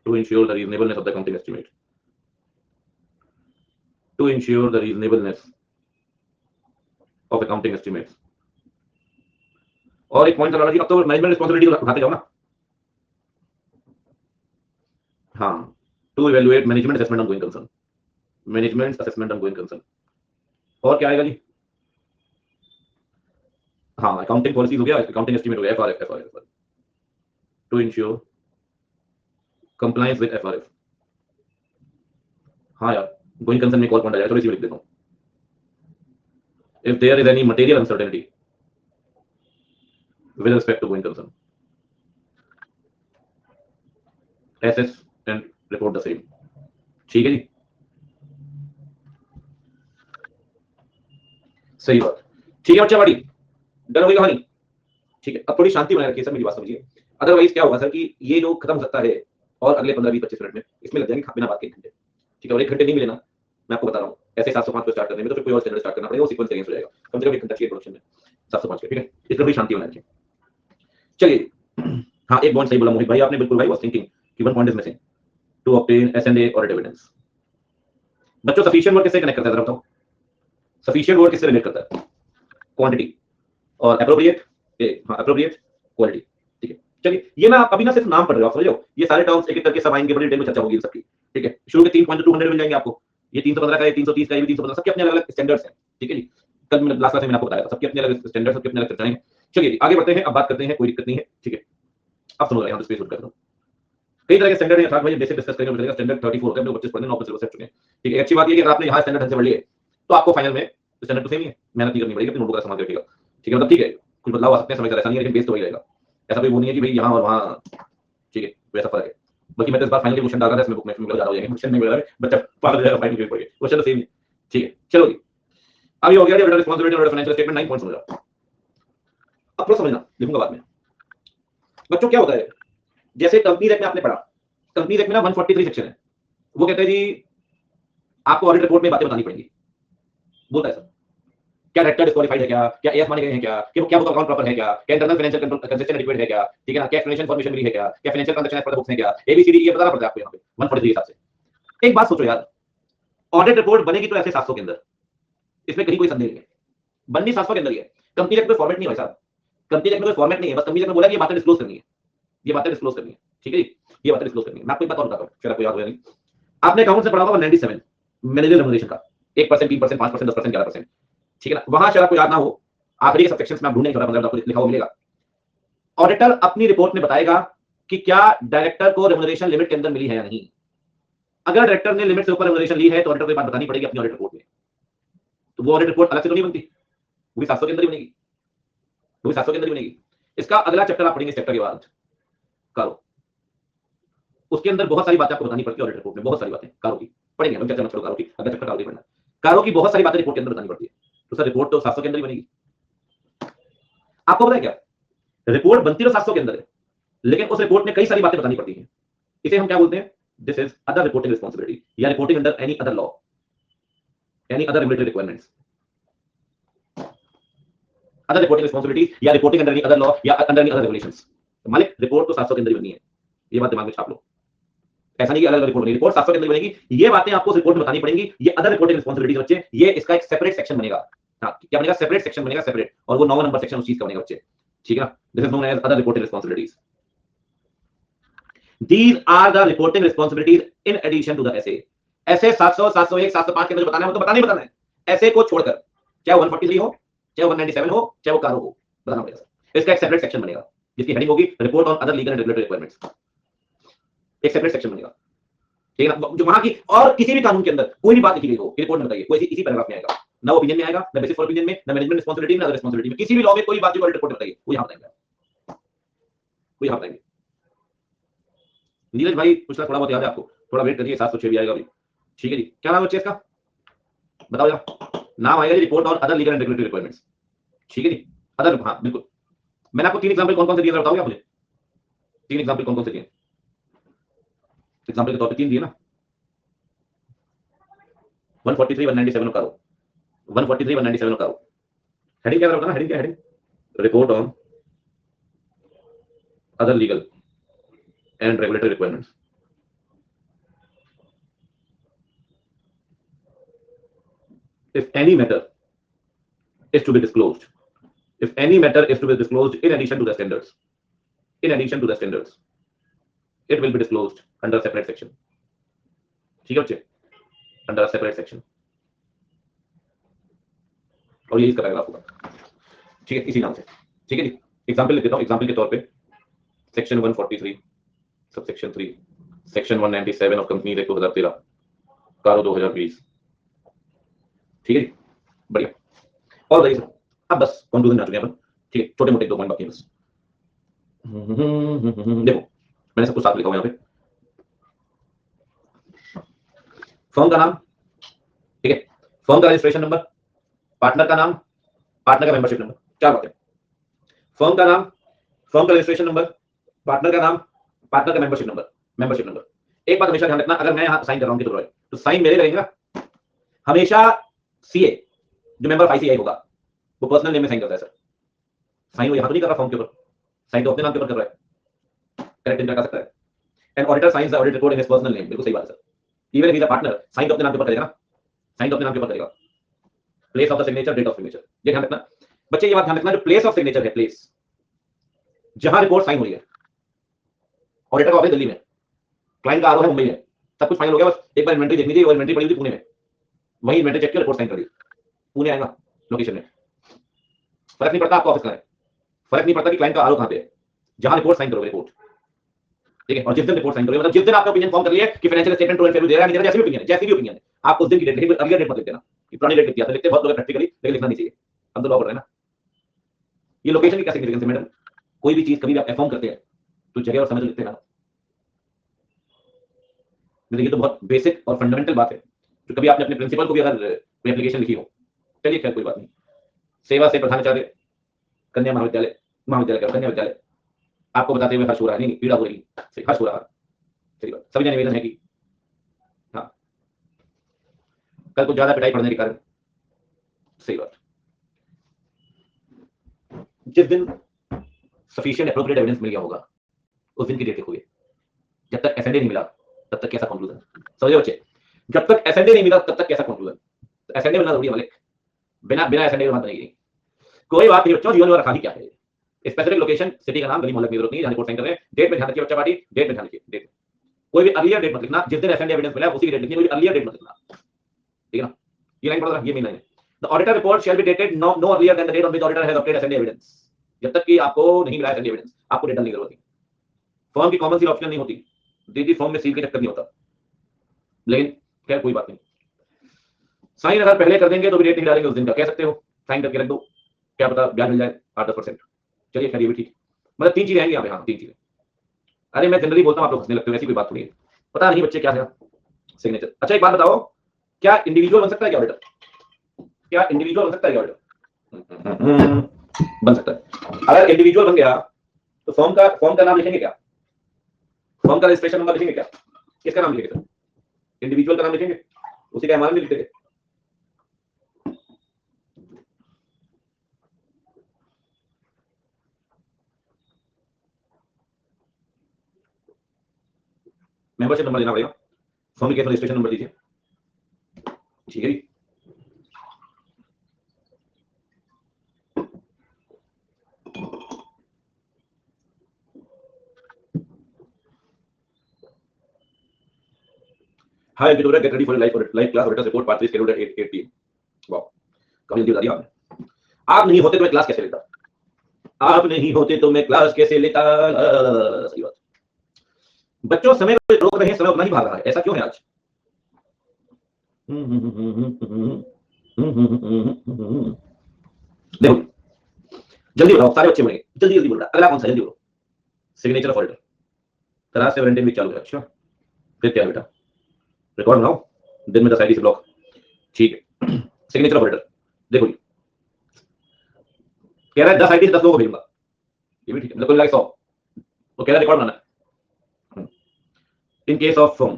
to ensure the reasonableness of the accounting estimate, to ensure the reasonableness of accounting estimates. और एक पॉइंट चला रहा जी, अब तो मैनेजमेंट रिस्पांसिबिलिटी को उठाते जाओ ना, हाँ, to evaluate management assessment on going concern, management assessment on going concern. और क्या आएगा जी, हाँ अकाउंटिंग पॉलिसीज हो गया, अकाउंटिंग एस्टिमेट हो गया, FRF, to ensure compliance with FRF. हाँ यार, गोइंग कंसर्न में एक और पॉइंट आ जाएगा, थोड़ी सी लिख देता हूं, if there is any material uncertainty with respect to going concern, assess and report the same। ठीक है जी, सही बात, ठीक है बच्चा बाड़ी, डर होगी कहानी, ठीक है। अब थोड़ी शांति बनाए रखिए सर, मेरी बात समझिए, अदरवाइज क्या होगा सर कि ये जो खत्म हो सकता है और अगले 15-20-25 मिनट में इसमें लग जाएंगे बिना बात के 1 घंटे, ठीक है। और 1 घंटे नहीं मिले ना, मैं आपको बता रहा हूँ, ऐसे 705 को स्टार्ट करने में तो फिर कोई और चैनल स्टार्ट करना पड़ेगा, वो सीक्वेंस चेंज हो जाएगा, कम से कम 1 घंटा चाहिए प्रोडक्शन में 705 के, ठीक है। इसमें भी शांति बनाए रखिए। चलिए हाँ, एक पॉइंट सही बोला मोहित भाई आपने, बिल्कुल भाई, वाज थिंकिंग कि one point is missing, to obtain SNA और एविडेंस। बच्चों सफिशिएंट वर्ड किससे कनेक्ट करता है जरा बताओ, सफिशिएंट वर्ड किससे रिलेट करता है, क्वांटिटी और एप्रोप्रिएट, हाँ एप्रोप्रिएट क्वालिटी, ठीक है। चलिए ये मैं अभी ना सिर्फ नाम पढ़ रहा हूं, आप समझो ये सारे टर्म्स एक एक करके सब आएंगे, बड़ी डिटेल में चर्चा होगी इन सबकी, ठीक है। शुरू के 3 पॉइंट 200 मिल जाएंगे आपको, ये 315 का है, 330 का है, 315, सबके अपने अलग अलग स्टैंडर्ड्स हैं, ठीक है जी। कल मैं लास्ट क्लास में मैंने आपको बताया था सबके अपने अलग स्टैंडर्ड, सबके अपने अलग चर्चाएं हैं। चलिए आगे बढ़ते हैं, अब बात करते हैं, कोई दिक्कत नहीं है, ठीक है। अब सुनो यहाँ स्पेस कर दो, कई तरह के स्टैंडर्ड हैं, भाई बेसिक डिस्कस करेंगे, चलेगा स्टैंडर्ड 34 होता है, 25 पढ़ने 9 सिलेबस चुके हैं, ठीक है। अच्छी बात ये है कि अगर आपने यहाँ स्टैंडर्ड ढंग से पढ़ लिए तो आपको फाइनल में स्टैंडर्ड तो सेम ही है, मेहनत नहीं करनी पड़ेगी, अपनी नोटबुक का संभाल के रखिएगा, ठीक है। मतलब ठीक है कुछ बदलाव आ सकते हैं, समय ऐसा नहीं है, लेकिन बेस तो वही रहेगा, ऐसा कोई वो नहीं है कि भाई यहाँ और वहाँ, ठीक है, वैसा फर्क है। बल्कि मैं तो इस बार फाइनल के क्वेश्चन डाल रहा था, इसमें बुक में ज्यादा हो जाएंगे, क्वेश्चन नहीं मिल रहा है, बच्चा पागल हो जाएगा, फाइनल के पढ़िए क्वेश्चन तो सेम ही, ठीक है। चलो जी अब ये हो गया कि रिस्पांसिबिलिटी और फाइनेंशियल स्टेटमेंट 9 पॉइंट समझ लो, अब थोड़ा समझना, लिखूंगा बाद में। बच्चों क्या होता है, जैसे कंपनी एक्ट में आपने पढ़ा, कंपनी एक्ट में ना 143 सेक्शन है, वो कहते हैं जी आपको ऑडिट रिपोर्ट में बातें बतानी पड़ेंगी, बोलता है सर क्या डायरेक्टर डिस्क्वालीफाइड है, क्या एएस माने गए हैं, क्या बुक अकाउंट प्रॉपर है, क्या इंटरनल फाइनेंशियल कंसिस्टेंट एडिक्वेट है, ठीक है ना, क्या एक्सप्लेनेशन इन्फॉर्मेशन मिली है, क्या financial transaction as per books है, क्या एबीसीडी ये बताना पड़ता है आपको यहाँ पे 143 के हिसाब से। एक बात सोचो यार, ऑडिट रिपोर्ट बनेगी तो ऐसे 700 के अंदर, इसमें कहीं कोई संदेह नहीं है, बननी 700 के अंदर ही है। कंपनी एक्ट में फॉर्मेट नहीं है भाई साहब, कंपनी एक्ट में कोई फॉर्मेट नहीं है, बस कंपनी एक्ट में बोला कि ये बातें डिस्क्लोज करनी है, ये बातें डिस्क्लोज करनी है, ठीक है, ये बातें डिस्क्लोज करनी है। मैं आपको एक बात और बताता हूं, शायद आपको याद हो नहीं, आपने अकाउंट से पढ़ा होगा 197 मैनेजर रेम्युनरेशन का 1%, 3%, 5%, 10%, 11%, ठीक है ना, वहां शायद आपको याद ना हो, आखिरी के सबसेक्शंस में आप ढूंढेंगे 14-15 आपको लिखा हुआ मिलेगा। ऑडिटर अपनी रिपोर्ट में बताएगा कि क्या डायरेक्टर को रेम्युनरेशन लिमिट के अंदर मिली है या नहीं। अगर डायरेक्टर ने लिमिट से ऊपर रेम्युनरेशन ली है तो ऑडिटर को बात बतानी पड़ेगी अपनी ऑडिट रिपोर्ट में, तो वो ऑडिट रिपोर्ट अलग से तो नहीं बनती, वो भी 700 के अंदर ही बनेगी, वो भी 700 के अंदर ही बनेगी। इसका अगला चैप्टर आप पढ़ेंगे, चैप्टर के बाद करो, उसके अंदर बहुत सारी बातें आपको बतानी पड़ती है ऑडिट रिपोर्ट में, बहुत सारी बातें कारो की पढ़ेंगे हम, चर्चा मत करो कारो की, अगला चैप्टर कारो की पढ़ना, कारो की बहुत सारी बातें रिपोर्ट के अंदर बतानी पड़ती है, तो सर रिपोर्ट तो 700 के अंदर ही बनेगी। आपको पता है क्या, रिपोर्ट बनती तो 700 के अंदर है, लेकिन उस रिपोर्ट में कई सारी बातें बतानी पड़ती हैं, इसे हम क्या बोलते हैं, this is other reporting responsibility, या reporting under any other law, any other regulatory requirements, other reporting responsibilities या reporting under any other law या अंडर एनी अदर रेगुलेशंस। मालिक रिपोर्ट तो 700 के अंदर ही बननी है, ये बात दिमाग में छाप लो, ऐसा नहीं कि अलग अलग रिपोर्ट बनेगी, रिपोर्ट 700 के अंदर बनेगी, ये बातें आपको रिपोर्ट में बतानी पड़ेंगी, ये अदर रिपोर्टिंग रिस्पांसिबिलिटीज बच्चे, ये इसका एक सेपरेट सेक्शन बनेगा, हाँ क्या बनेगा, सेपरेट सेक्शन बनेगा, सेपरेट, और वो 9 नंबर सेक्शन उस चीज का बनेगा बच्चे, ठीक है ना, this is known as other reporting responsibilities. These are the reporting responsibilities in addition to the essay. ऐसे 700, 701, 705 के अंदर बताना है, तो बताना ही बताना है, ऐसे को छोड़कर, चाहे 143 हो, चाहे 197 हो, चाहे वो कारो हो, बताना पड़ेगा। इसका एक सेपरेट सेक्शन बनेगा जिसकी हेडिंग होगी report on other legal and regulatory requirements, एक सेपरेट सेक्शन बनेगा, ठीक है ना, जो वहां की और किसी भी कानून के अंदर कोई भी बात लिखी गई हो रिपोर्ट में बताइए, कोई इसी पैराग्राफ में आएगा, ना ओपिनियन में आएगा, ना बेसिस फॉर ओपिनियन में, ना मैनेजमेंट रिस्पांसिबिलिटी में, ना रिस्पांसिबिलिटी में, किसी भी लॉ में कोई बात जो रिपोर्ट में बताइए वो यहां बताएंगे, वो यहां बताएंगे। नीरज भाई कुछ थोड़ा बहुत याद है आपको, थोड़ा वेट करिए, 706 भी आएगा अभी, ठीक है जी। क्या नाम है बच्चे इसका, बताओ जरा, नाम आएगा जी report on other legal and regulatory requirements, ठीक है जी, अदर, हाँ बिल्कुल। मैंने आपको 3 एग्जांपल कौन कौन से दिए बताओगे आप मुझे, 3 एग्जांपल कौन कौन से दिए, एग्जांपल के तौर पे 3 दिए ना, 143, 197 करो, 143, 197 करो, हेडिंग क्या बताना, हेडिंग क्या, heading report on other legal and regulatory requirements. If any matter is to be disclosed, if any matter is to be disclosed in addition to the standards, in addition to the standards, it will be disclosed under a separate section. ठीक है बच्चे, under a separate section. और ये इसका paragraph होगा, ठीक है, इसी नाम से, ठीक है जी। एग्जांपल लिख देता हूं, एग्जांपल के तौर पे section 143 subsection 3, section 197 of company act 2013, कारो 2020, ठीक है जी, बढ़िया। और बताइए सर, अब बस कंक्लूजन में आ चुके हैं अपन, ठीक है, छोटे मोटे 2 पॉइंट बाकी हैं बस। देखो मैंने सब कुछ साथ लिखा हुआ यहाँ पे, फर्म का नाम, ठीक है, फर्म का रजिस्ट्रेशन नंबर, पार्टनर का नाम, पार्टनर का मेंबरशिप नंबर, क्या बात है, फर्म का नाम, फर्म का रजिस्ट्रेशन नंबर, पार्टनर का नाम, पार्टनर का मेंबरशिप नंबर, मेंबरशिप नंबर। एक बात हमेशा ध्यान रखना, अगर मैं यहाँ साइन कर रहा हूँ तो साइन मेरे रहेगा, हमेशा सीए जो मेंबर ऑफ आईसीआई होगा वो पर्सनल नेम में साइन करता है सर, साइन वो यहाँ तो नहीं कर रहा फॉर्म के ऊपर, साइन तो अपने नाम के ऊपर कर रहा है, करेक्ट कर सकता है। And auditor signs the audit report in his personal name, बिल्कुल सही बात है sir, even if he is a partner sign तो अपने नाम के ऊपर करेगा ना, साइन तो अपने नाम के ऊपर करेगा, place of the signature, date of signature. ये ध्यान रखना बच्चे, ये बात ध्यान रखना, जो प्लेस ऑफ सिग्नेचर है, प्लेस जहां रिपोर्ट साइन हो रही है, ऑडिटर का ऑफिस दिल्ली में, क्लाइंट का आरओ है मुंबई में, सब कुछ फाइनल हो गया, बस एक बार इन्वेंटरी देखनी थी, वो इन्वेंटरी पड़ी हुई थी पुणे में, वही इन्वेंटरी चेक किया, रिपोर्ट साइन कर दी, पुणे आएगा लोकेशन में, फर्क नहीं पड़ता आपका ऑफिस का है, फर्क नहीं पड़ता कि क्लाइंट का आरओ कहां पे है, जहां रिपोर्ट साइन करोगे रिपोर्ट, ठीक है। और जिस दिन रिपोर्ट साइन करोगे, मतलब जिस दिन आपका ओपिनियन फॉर्म कर लिया कि financial statement true and fair दे रहा है, नहीं दे रहा, जैसी भी ओपिनियन है, जैसी भी ओपिनियन है, आप उस दिन की डेट लिखिए, अगली डेट मत लिख देना, कि पुरानी डेट लिख दिया, तो लिखते बहुत लोग प्रैक्टिकली, लेकिन लिखना नहीं चाहिए, हम तो लॉ पढ़ रहे हैं ना। ये लोकेशन की क्या सिग्निफिकेंस है मैडम, कोई भी चीज कभी भी आप इन्फॉर्म करते हैं तो जगह और समय तो लिखते हैं ना। ये तो बहुत बेसिक और फंडामेंटल बात है, जो कभी आपने अपने प्रिंसिपल को भी अगर कोई एप्लीकेशन लिखी हो, चलिए खैर कोई बात नहीं। सेवा से प्रधानाचार्य कन्या महाविद्यालय, महाविद्यालय का कन्या विद्यालय, आपको बताते हुए हर्ष हो रहा है, नहीं पीड़ा हो रही, हर्ष हो रहा है, सही बात। सभी निवेदन है कि हाँ, कल कुछ ज्यादा पिटाई पड़ने के कारण, सही बात, जिस दिन सफिशिएंट एप्रोप्रिएट एविडेंस मिल गया होगा उस दिन की डेट लिखोगे। जब तक एसएनडे नहीं मिला तब तक कैसा कंक्लूजन, समझे बच्चे, जब तक एसएनडे नहीं मिला तब तक कैसा कंक्लूजन। एसएनडे मिलना जरूरी है मालिक, बिना एसएनडे की बात नहीं, कोई बात नहीं बच्चों, जीवन और खाली क्या है, स्पेसिफिक लोकेशन, सिटी का नाम, गली मोहल्ले की जरूरत नहीं, जहां रिपोर्ट साइन कर रहे हैं, डेट में ध्यान रखिए बच्चा पार्टी, डेट में ध्यान रखिए, डेट कोई भी अर्लियर डेट मत लिखना, जिस दिन एसएनडे एविडेंस मिला उसी की डेट लिखनी है, कोई अर्लियर डेट मत लिखना, ठीक है ना। ये लाइन पढ़ रहा है, ये मेन लाइन है, the auditor report shall be dated no earlier than the date on which auditor has obtained S and A evidence. जब तक कि आपको नहीं मिला एसएनडे एविडेंस, आपको डेट डालने की जरूरत नहीं। फॉर्म की कॉमन सील ऑप्शन नहीं होती, दीदी फॉर्म में सील के चक्कर नहीं होता, लेकिन खैर कोई बात नहीं, साइन अगर पहले कर देंगे तो भी रेट नहीं डालेंगे उस दिन का, कह सकते हो साइन करके रख दो, क्या पता ब्याज मिल जाए 8-10%। चलिए खैर ये भी ठीक, मतलब 3 चीजें आएंगी यहाँ पे, हाँ 3 चीजें। अरे मैं जनरली बोलता हूँ, आप लोग हंसने लगते हो, ऐसी कोई बात थोड़ी है, पता नहीं बच्चे क्या है सिग्नेचर। अच्छा एक बात बताओ, क्या इंडिविजुअल बन सकता है क्या ऑडिटर, क्या इंडिविजुअल बन सकता है क्या ऑडिटर? बन सकता है। अगर इंडिविजुअल बन गया तो फॉर्म का नाम लिखेंगे क्या, फॉर्म का रजिस्ट्रेशन नंबर लिखेंगे क्या, किसका नाम लिखेंगे, इंडिविजुअल का नाम लिखेंगे, उसी का एमआरएन भी लिख देंगे। मेंबरशिप नंबर लेना पड़ेगा, फॉर्म के रजिस्ट्रेशन नंबर दीजिए, ठीक है। Hi educator, get ready for live class, auditor report part 3 scheduled at 8 PM. Wow, कभी जल्दी बता दिया आपने। आप नहीं होते तो मैं क्लास कैसे लेता, आप नहीं होते तो मैं क्लास कैसे लेता, सही बात। बच्चों समय को रोक रहे हैं, समय उतना ही भाग रहा है, ऐसा क्यों है आज? देखो जल्दी बताओ, सारे बच्चे बनेंगे, जल्दी जल्दी बोल रहा, अगला कौन सा, जल्दी बोलो। सिग्नेचर ऑफ ऑडिटर, तराश से वारंटी भी चालू है, अच्छा फिर क्या बेटा, रिकॉर्ड बनाओ, दिन में 10 आईडी से ब्लॉक, ठीक है। सिग्नेचर ऑफ ऑडिटर, देखो कह रहा है 10 आईडी से 10 लोगों को भेजूंगा, ये भी ठीक है, मतलब लगा 100, तो कह रहा है record banana. In case of form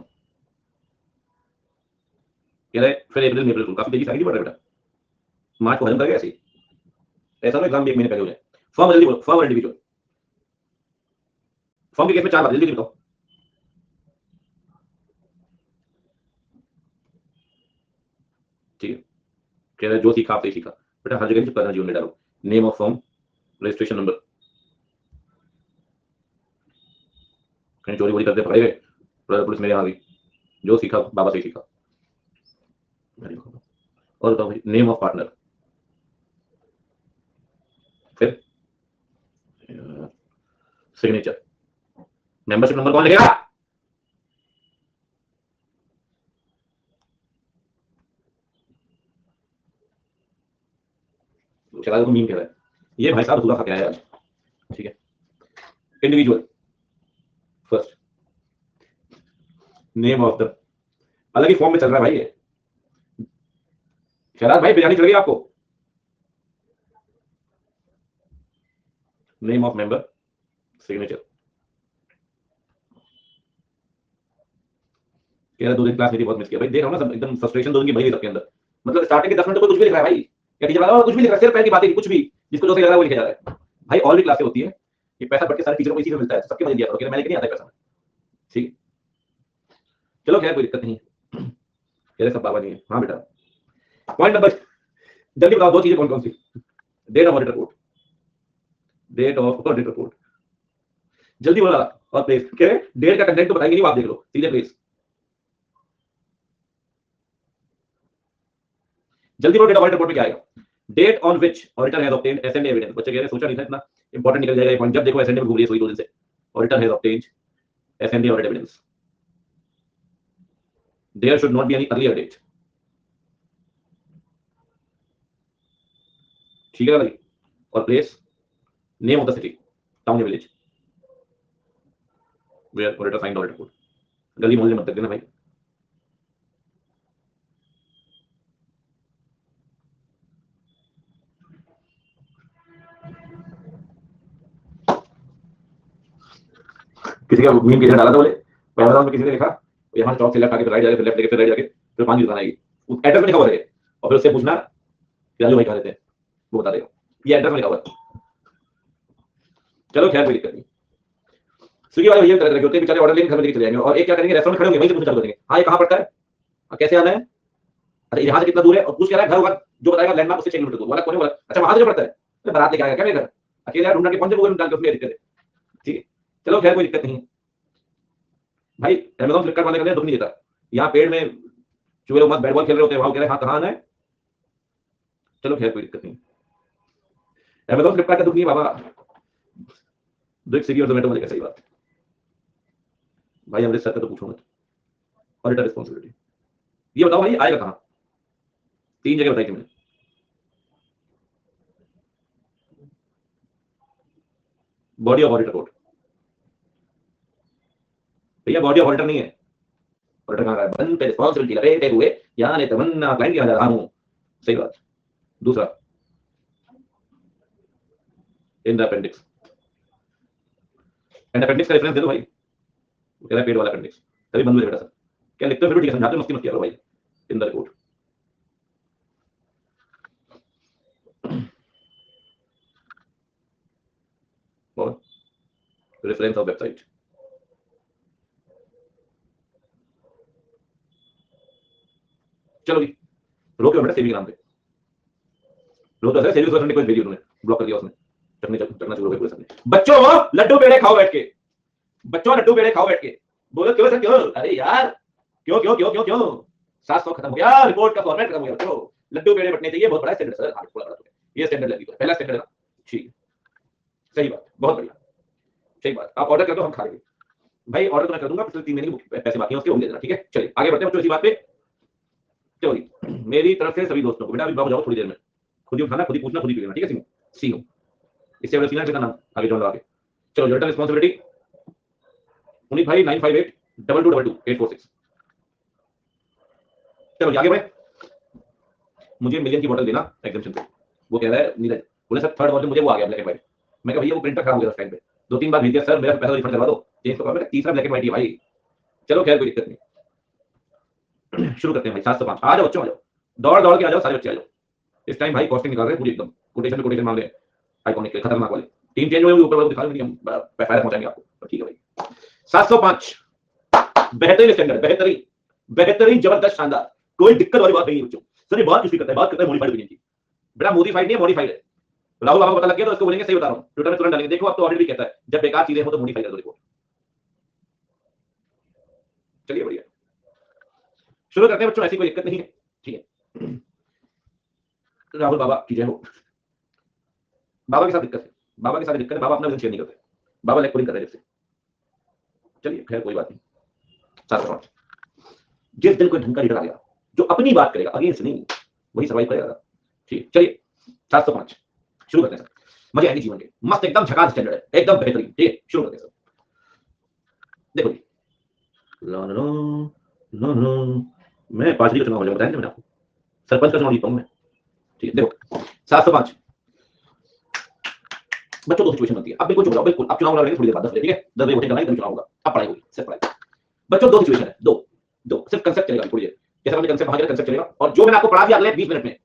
कह रहा है फिर अप्रैल में, अप्रैल काफी तेजी से आईडी बढ़ रहा है बेटा, मार्च को खत्म कर गया ऐसे ही, ऐसा ना एग्जाम भी 1 महीने पहले हो जाए। फॉर्म जल्दी बोलो, फॉर्म और इंडिविजुअल, फॉर्म के केस में 4 बात जल्दी बताओ। ठीक है, कह रहा है जो सीखा आपसे सीखा बेटा, हर जगह चिपकाना जीवन में डालो, name of form, registration number, कहीं चोरी वोरी करते पकड़े गए, पुलिस मेरे यहाँ आ गई, जो सीखा बाबा से सीखा। और बताओ भाई, नेम ऑफ पार्टनर, फिर सिग्नेचर, मेंबरशिप नंबर कौन लिखेगा, चला को मीम कह रहा है, ये भाई साहब रसूला खा के आया आज, ठीक है। Individual first, name of the, अलग ही फॉर्म में चल रहा है भाई ये, शहराज भाई बिरयानी चल गई आपको। नेम ऑफ मेंबर, सिग्नेचर, कह रहा 2 दिन क्लास मेरी बहुत मिस किया भाई, देख रहा हूं ना एकदम फ्रस्ट्रेशन 2 दिन की भरी सबके अंदर, मतलब स्टार्टिंग के 10 मिनट तो कुछ भी लिख रहा है भाई, या टीचर वाला कुछ भी लिख रहा है, सिर्फ पैर की बातें, कुछ भी जिसको जो सही लग रहा है वो लिखा जा रहा है भाई। और भी क्लासें होती है, ये पैसा बढ़ के सारे टीचर को इसी में मिलता है, सबके मजे दिया करो, मैंने नहीं आता है पैसा, ठीक। चलो खैर कोई दिक्कत नहीं, कह रहे सब बाबा नहीं है, हाँ बेटा पॉइंट नंबर, जल्दी बताओ दो चीजें कौन कौन सी? Date of audit report, date of audit report, जल्दी बोला। और प्लेस, क्या डेट का कंटेंट तो बताएंगे नहीं, आप देख लो सीधे प्लेस, जल्दी बोलो। डेट ऑफ ऑडिट रिपोर्ट में क्या आएगा? Date on which auditor has obtained S and evidence. बच्चे कह रहे हैं सोचा नहीं था इतना इंपॉर्टेंट निकल जाएगा ये पॉइंट। जब देखो एस एंड में घूम रही है सोई 2 दिन से। Auditor has obtained S and audit evidence, there should not be any earlier date. ठीक है भाई। और place, name of the city, town या village where auditor signed audit report. गली मोहल्ले मत कर देना भाई। किसी का मीम किसी ने डाला था, बोले पैराग्राफ में किसी ने लिखा यहाँ चौक से लेफ्ट आके, राइट जाके, फिर लेफ्ट लेके, फिर राइट जाके, फिर 5 दुकान आएगी, उस एड्रेस में लिखा हुआ है। और फिर उससे पूछना कि राजू भाई कहाँ रहते हैं, वो बता देगा। ये एड्रेस में लिखा हुआ है। चलो खैर कोई दिक्कत नहीं। स्विगी वाले भैया तरह होते हैं बेचारे, ऑर्डर लेके घर में लेके चले जाएंगे। और एक क्या करेंगे, रेस्टोरेंट खड़े होंगे, वहीं से पूछना चालू करेंगे, हाँ ये कहाँ पड़ता है, कैसे आना है, अच्छा यहाँ से कितना दूर है, और पूछ के रहा है घर होगा जो बताएगा लैंडमार्क उससे 6 किलोमीटर दूर वाला कौन है, बोला अच्छा वहां से जो पड़ता है, तो बारात लेके आएगा क्या मेरे घर, अकेले ढूंढ के पहुंचे गूगल में डाल के, उसमें दिक्कत है। ठीक है चलो खैर कोई दिक्कत नहीं है भाई। अमेज़न फ्लिपकार्ट वाले का दुख नहीं देता। यहाँ पेड़ में चूहे लोग मत बैट बॉल खेल रहे होते हैं, वहां कह रहे हैं हाँ कहाँ आना है। चलो खैर कोई दिक्कत नहीं। अमेज़न फ्लिपकार्ट का दुख नहीं बाबा, दुख स्विगी और जोमेटो वाले का। सही बात भाई, अमृतसर का तो पूछो मत। ऑडिटर रिस्पॉन्सिबिलिटी, ये बताओ भाई आएगा कहाँ? 3 जगह बताई थी मैंने। बॉडी ऑफ ऑडिट रिपोर्ट, भैया बॉडी ऑफ ऑडिटर नहीं है। ऑडिटर कहाँ है? बन पे रिस्पॉन्सिबिलिटी लपेटे हुए यानी तमन्ना क्लाइंट यहाँ जा रहा हूँ। सही बात। दूसरा in the appendix, and appendix का रेफरेंस दे दो भाई। वो कह रहा है पेड वाला अपेंडिक्स, तभी बंद हो बेटा सर। क्या लिखते हो? ठीक है समझाते, मस्ती मत किया भाई। इन द रिपोर्ट, और रेफरेंस ऑफ वेबसाइट। चलो जी रोके बेटा, सेवी के नाम पे रोक दो। सेवी सोसाइटी ने कोई भेजी, उन्होंने ब्लॉक कर दिया, उसने चकना शुरू हो गया पूरे सबने। बच्चों लड्डू पेड़े खाओ बैठ के, बच्चों लड्डू पेड़े खाओ बैठ के। बोलो क्यों सर क्यों? अरे यार क्यों क्यों क्यों क्यों क्यों? 700 खत्म हो गया, रिपोर्ट का फॉर्मेट खत्म हो गया। बच्चों लड्डू पेड़े बटने चाहिए, बहुत बड़ा स्टैंडर्ड सर। हाँ थोड़ा बड़ा तो ये स्टैंडर्ड लगी, तो पहला स्टैंडर्ड है। ठीक है सही बात, बहुत बढ़िया, सही बात। आप ऑर्डर कर दो, हम खा लेंगे भाई। ऑर्डर तो मैं कर दूंगा, पिछले 3 महीने के पैसे बाकी हैं उसके, वो दे देना। ठीक है चलिए आगे बढ़ते हैं बच्चों इसी बात पे। चलो मेरी तरफ से सभी दोस्तों को, बेटा अभी बाबू जाओ थोड़ी देर में, खुद ही उठाना, खुद ही पूछना, खुद ही लेना। ठीक है सीनू, इससे बड़ा सीना का नाम आगे जोड़ लगा के। चलो रिटर्न रिस्पांसिबिलिटी उन्हीं भाई 9582222846। चलो आगे भाई। मुझे मिलियन की बोतल देना एग्जामिशन पे। वो कह रहा है नीरज, बोले सर थर्ड वर्जन मुझे वो आ गया ब्लैक एंड व्हाइट। मैं कहा भैया वो प्रिंटर खराब हो गया उस टाइम पे, 2-3 बार भेज दिया सर, मेरा पैसा रिफंड करवा दो, चेंज तो कर। तीसरा ब्लैक एंड व्हाइट ही भाई। चलो खैर कोई दिक्कत नहीं। शुरू करते हैं भाई। 705 आ जाओ बच्चों, आ जाओ, दौड़ दौड़ के आ जाओ सारे बच्चे आ जाओ। इस टाइम भाई कॉस्टिंग निकाल रहे हैं पूरी एकदम, कोटेशन में कोटेशन मांग रहे हैं, आइकॉनिक के खतरनाक वाले। टीम चेंज हुए ऊपर वाले दिखा देंगे, हम फायदा पहुंचाएंगे आपको। ठीक है भाई 705 बेहतरीन स्टैंडर्ड, बेहतरीन बेहतरीन जबरदस्त शानदार, कोई दिक्कत वाली बात नहीं है बच्चों। सर ये बात किसकी करता है? बात करता है मॉडिफाइड ओपिनियन की। बेटा मॉडिफाइड नहीं है, मॉडिफाइड है। राहुल बाबा को पता लग गया तो उसको बोलेंगे सही बता रहा हूं, ट्विटर में तुरंत डालेंगे। देखो अब तो ऑडिट भी कहता है जब बेकार चीजें हो तो मॉडिफाई कर दो रिपोर्ट। चलिए बढ़िया शुरू करते हैं बच्चों, ऐसी कोई दिक्कत नहीं है। ठीक है राहुल बाबा की जय हो। बाबा के साथ दिक्कत है, बाबा के साथ दिक्कत है, बाबा अपना विजन शेयर नहीं करते, बाबा लेक्चरिंग कर रहे हैं। चलिए खैर कोई बात नहीं। 705 जिस दिन कोई ढंग का लीडर आ गया जो अपनी बात करेगा, अगेंस्ट नहीं, वही सर्वाइव करेगा। ठीक चलिए 705 शुरू करते हैं सर। मजे आएंगे जीवन के, मस्त एकदम झकास स्टैंडर्ड है, एकदम बेहतरीन। ठीक है शुरू करते हैं सर। देखो जी ला ला ला ला, मैं 5 का चुनाव हो जाएगा, बताया मैंने आपको, सरपंच का चुनाव जीता हूं मैं। ठीक है देखो 705 बच्चों दो सिचुएशन बनती है। अब बिल्कुल चुप जाओ, बिल्कुल अब चुनाव लड़ेंगे थोड़ी देर बाद 10 बजे। ठीक है 10 बजे वोटिंग करना है, तभी चुनाव होगा। अब पढ़ाई होगी, सिर्फ पढ़ाई। बच्चों दो सिचुएशन है, दो दो सिर्फ कंसेप्ट चलेगा थोड़ी देर। जैसे हमने कंसेप्ट कहा कंसेप्ट चलेगा, और जो मैंने आपको पढ़ा दिया अगले 20 मिनट में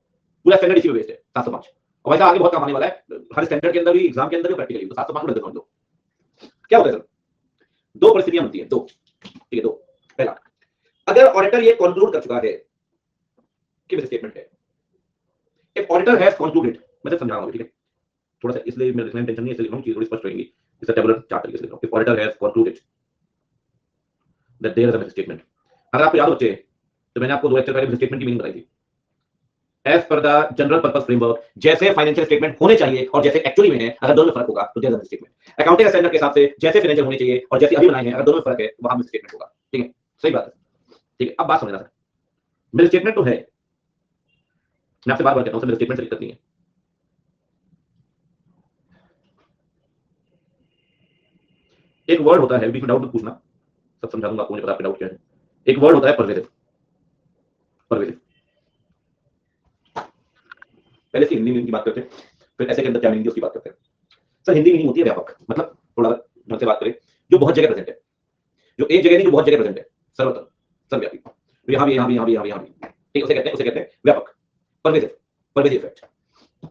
पूरा स्टैंडर्ड इसी पे बेस्ड है 705। और वैसा आगे बहुत काम आने वाला है, हर स्टैंडर्ड के अंदर भी, एग्जाम के अंदर भी, प्रैक्टिकली। तो 705 को समझ लो क्या होता है सर। दो परिस्थितियां बनती है, दो। ठीक है दो। पहला, अगर ऑडिटर ये कंक्लूड कर चुका है कि स्टेटमेंट है ऑडिटर हैज कंक्लूडेड, मैं तो समझा रहा हूं, ठीक है, थोड़ा सा इसलिए मैं लिखने में टेंशन नहीं है, इसलिए लिख रहा हूं, चीज थोड़ी स्पष्ट रहेगी, इस टेबुलर चार्ट तरीके से लिख रहा हूं। If auditor has concluded that there is a misstatement, अगर आपको याद हो बच्चे तो मैंने आपको 2 लेक्चर पहले मिसस्टेटमेंट की मीनिंग बताई थी। As per the general purpose framework, जैसे फाइनेंशियल स्टेटमेंट होने चाहिए और जैसे एक्चुअली में है, अगर दोनों में फर्क होगा तो there is a misstatement. Accounting standard के हिसाब से जैसे फाइनेंशियल होने चाहिए और जैसे अभी बनाए हैं, अगर दोनों में फर्क है वहां मिसस्टेटमेंट होगा, ठीक है, सही बात है, ठीक है। अब बात समझना, मिसस्टेटमेंट तो है, मैं आपसे बार बार कहता हूं, मिसस्टेटमेंट से दिक्कत नहीं है। एक वर्ड होता है, बीच में डाउट मत पूछना, सब समझा दूंगा आपको, मुझे पता है आपका डाउट क्या है। एक वर्ड होता है परवेजिव, परवेजिव। पहले से हिंदी मीनिंग की बात करते हैं, फिर ऐसे के अंदर क्या मीनिंग है उसकी बात करते हैं। सर हिंदी मीनिंग होती है व्यापक, मतलब थोड़ा ढंग से बात करें, जो बहुत जगह प्रेजेंट है, जो एक जगह नहीं, जो बहुत जगह प्रेजेंट है, सर्वत्र, सर्वव्यापी, तो यहाँ भी, यहाँ भी, यहाँ भी, यहाँ भी, यहाँ भी, ठीक है, उसे कहते हैं व्यापक, परवेजिव, परवेजिव इफेक्ट,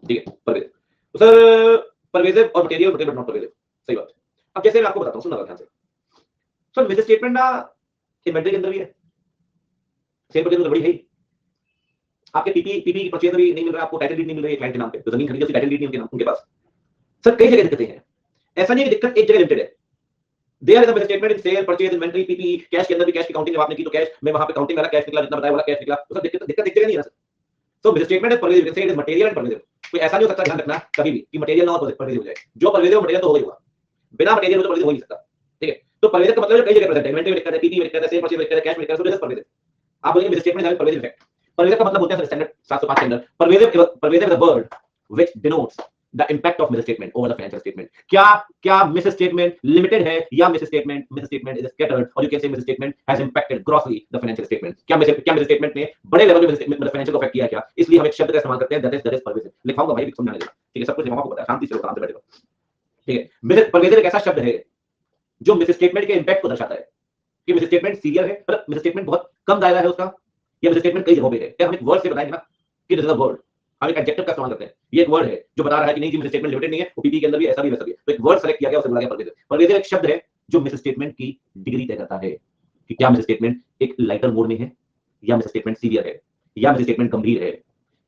ठीक है, परवेजिव। तो सर परवेजिव और मटेरियल, बट नॉट परवेजिव, सही बात है। अब जैसे मैं आपको बताता हूँ, सुनना ध्यान से। सर मिस स्टेटमेंट ना इन्वेंटरी के अंदर भी है, सेल परचेज में बड़ी है, आपके पीपी की परचेज भी नहीं मिल रहा, आपको टाइटल डीड नहीं मिल रही है क्लाइंट के नाम पे, तो जमीन खरीदी उसकी टाइटल डीड नहीं उनके पास। सर कई जगह दिक्कतें हैं, ऐसा नहीं है कि दिक्कत एक जगह लिमिटेड है। There is a statement in sale purchase inventory PP, cash के अंदर भी कैश की काउंटिंग जब आपने की तो कैश में वहां पे काउंटिंग वाला कैश निकला, जितना बताया वाला कैश निकला, तो सर दिक्कत एक जगह नहीं है sir. So miss statement is pervasive, it is material and pervasive. कोई ऐसा नहीं हो सकता, ध्यान रखना कभी भी कि मटेरियल ना हो परवेजिव हो जाए, जो परवेजिव मटेरियल तो हो ही होगा, बिना मटेरियल तो परवेजिव हो नहीं सकता, ठीक है। तो परवेजिव का मतलब कई जगह प्रेजेंट है, इन्वेंटरी में दिक्कत है, पीपी में दिक्कत है, सेल परचेज में दिक्कत है, कैश में दिक्कत है, सो परवेजिव। आप बोलेंगे मिस स्टेटमेंट है परवेजिव इफेक्ट, परवेजिव का मतलब होता है स्टैंडर्ड 705 के अंदर, pervasive is a word which denotes the impact of misstatement over the financial statement. क्या misstatement limited है या misstatement is scattered, or you can say misstatement has impacted grossly the financial statement. क्या misstatement ने बड़े level में financial को affect किया क्या, इसलिए हम एक शब्द का इस्तेमाल करते हैं, that is pervasive। लिखाऊंगा भाई, समझाने देना, ठीक है, सब कुछ लिखाऊंगा, आपको पता है, शांति से आराम से बैठेगा, ठीक है। परवेजिव एक ऐसा शब्द है जो मिसस्टेटमेंट के इंपैक्ट को दर्शाता है कि मिसस्टेटमेंट सीरियल है, मतलब मिसस्टेटमेंट बहुत कम दायरा है उसका, या मिसस्टेटमेंट कई जगहों पे है। हम एक वर्ड से बताएंगे ना कि दिस इज अ वर्ड, हम एक एडजेक्टिव का इस्तेमाल करते हैं, ये एक वर्ड है जो बता रहा है कि नहीं जी मिसस्टेटमेंट लिमिटेड नहीं है, वो पीपी के अंदर भी ऐसा भी वैसा भी है, तो एक वर्ड सेलेक्ट किया गया, उसे बोला गया परवेजिव। परवेजिव एक शब्द है जो मिसस्टेटमेंट की डिग्री तय करता है कि क्या मिसस्टेटमेंट एक लाइटर मोड में है, या मिसस्टेटमेंट सीवियर है, या मिसस्टेटमेंट गंभीर है,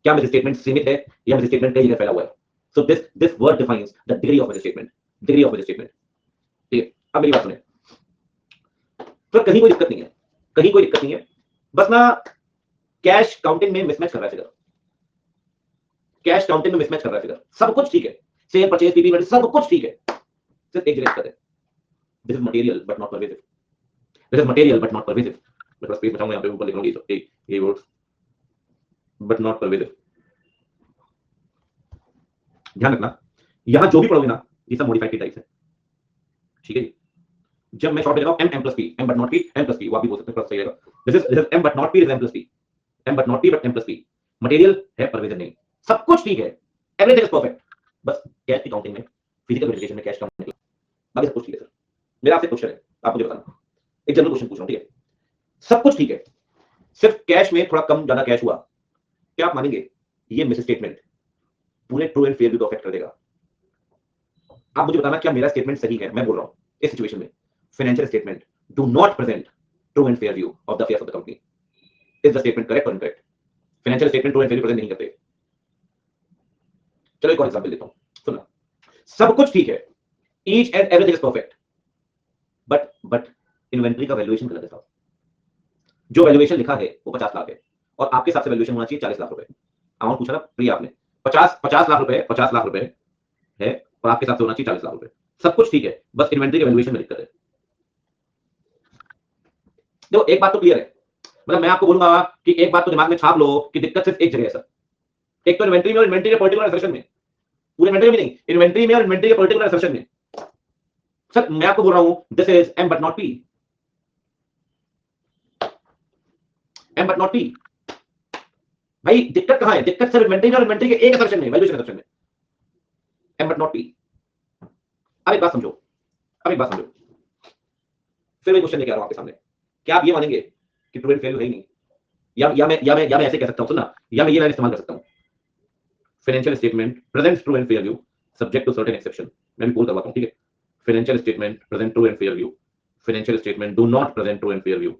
क्या मिसस्टेटमेंट सीमित है, या मिसस्टेटमेंट कई जगह फैला हुआ है। So this word defines the degree of misstatement, degree of misstatement, ठीक है। अब मेरी बात सुने, तो कहीं कोई दिक्कत नहीं है, कहीं कोई दिक्कत नहीं है, बस ना कैश काउंटिंग में मिसमैच कर रहा है फिगर, कैश काउंटिंग में मिसमैच कर रहा है फिगर, सब कुछ ठीक है, सेल परचेज पीपी सब कुछ ठीक है, सिर्फ एक जगह दिक्कत है, this is material but not pervasive, this is material but not pervasive. मैं थोड़ा स्पेस बचाऊंगा, यहां पे ऊपर लिख लूंगा ये वर्ड्स, बट नॉट परवेसिव। ध्यान रखना, यहां जो भी पढ़ोगे ना ये सब मॉडिफाइड की टाइप्स है, ठीक है। जब मैं शॉर्ट में लिखा हूं m plus p, m but not p, m plus p, वो आप भी बोल सकते हैं, सही रहेगा। This is m but not p, is m plus p, m but not p but m plus p। Material है परवेजिव नहीं, सब कुछ ठीक है, एवरीथिंग इज परफेक्ट, बस कैश की काउंटिंग में, फिजिकल वेरिफिकेशन में कैश काउंटिंग नहीं, बाकी सब कुछ ठीक है सर। मेरा आपसे क्वेश्चन है, आप मुझे बताना, एक जनरल क्वेश्चन पूछ रहा हूं, ठीक है, सब कुछ ठीक है, सिर्फ कैश में थोड़ा कम ज्यादा कैश हुआ, क्या आप मानेंगे ये मिस स्टेटमेंट पूरे ट्रू एंड फेयर व्यू को अफेक्ट कर देगा? आप मुझे बताना क्या मेरा स्टेटमेंट सही है? मैं बोल रहा हूं इस सिचुएशन में financial statement do not present true and fair view of the affairs of the company, is the statement correct और incorrect? Financial statement true and fair present नहीं करते। चलो एक और एग्जांपल देता हूं, सुना, सब कुछ ठीक है, each and everything is perfect, but inventory का वैल्यूएशन गलत है साहब, जो वैल्यूएशन लिखा है वो 50 लाख है और आपके हिसाब से वैल्यूएशन होना चाहिए 40 लाख रुपए। अमाउंट पूछा ना प्रिया आपने, 50 लाख रुपए, 50 लाख रुपए है और आपके हिसाब से होना चाहिए 40 लाख रुपए, सब कुछ ठीक है, बस इन्वेंटरी के वैल्यूएशन में दिक्कत है। देखो एक बात तो क्लियर है, मतलब मैं आपको बोलूंगा कि एक बात तो दिमाग में छाप लो कि दिक्कत सिर्फ एक जगह है सर, एक तो इन्वेंटरी में और इन्वेंटरी के पर्टिकुलर सेक्शन में, पूरे इन्वेंटरी में नहीं, इन्वेंटरी में और इन्वेंटरी के पर्टिकुलर सेक्शन में। सर मैं आपको बोल रहा हूं this is M but not P, M but not P. भाई दिक्कत कहां है? दिक्कत सिर्फ इन्वेंटरी और इन्वेंटरी के एक सेक्शन में, वैल्यूएशन सेक्शन में, एम बट नॉट पी। अब एक बात समझो, अब एक बात समझो, फिर मैं क्वेश्चन लेके आ रहा हूं आपके सामने, क्या आप ये मानेंगे कि ट्रू एंड फेयर है ही नहीं? या मैं ऐसे कह सकता हूं, सुनना, या मैं ये लाइन इस्तेमाल कर सकता हूं, financial statement presents true and fair view subject to certain exception. मैं भी बोल करवाता हूं, ठीक है, financial statement present true and fair view, financial statement do not present true and fair view,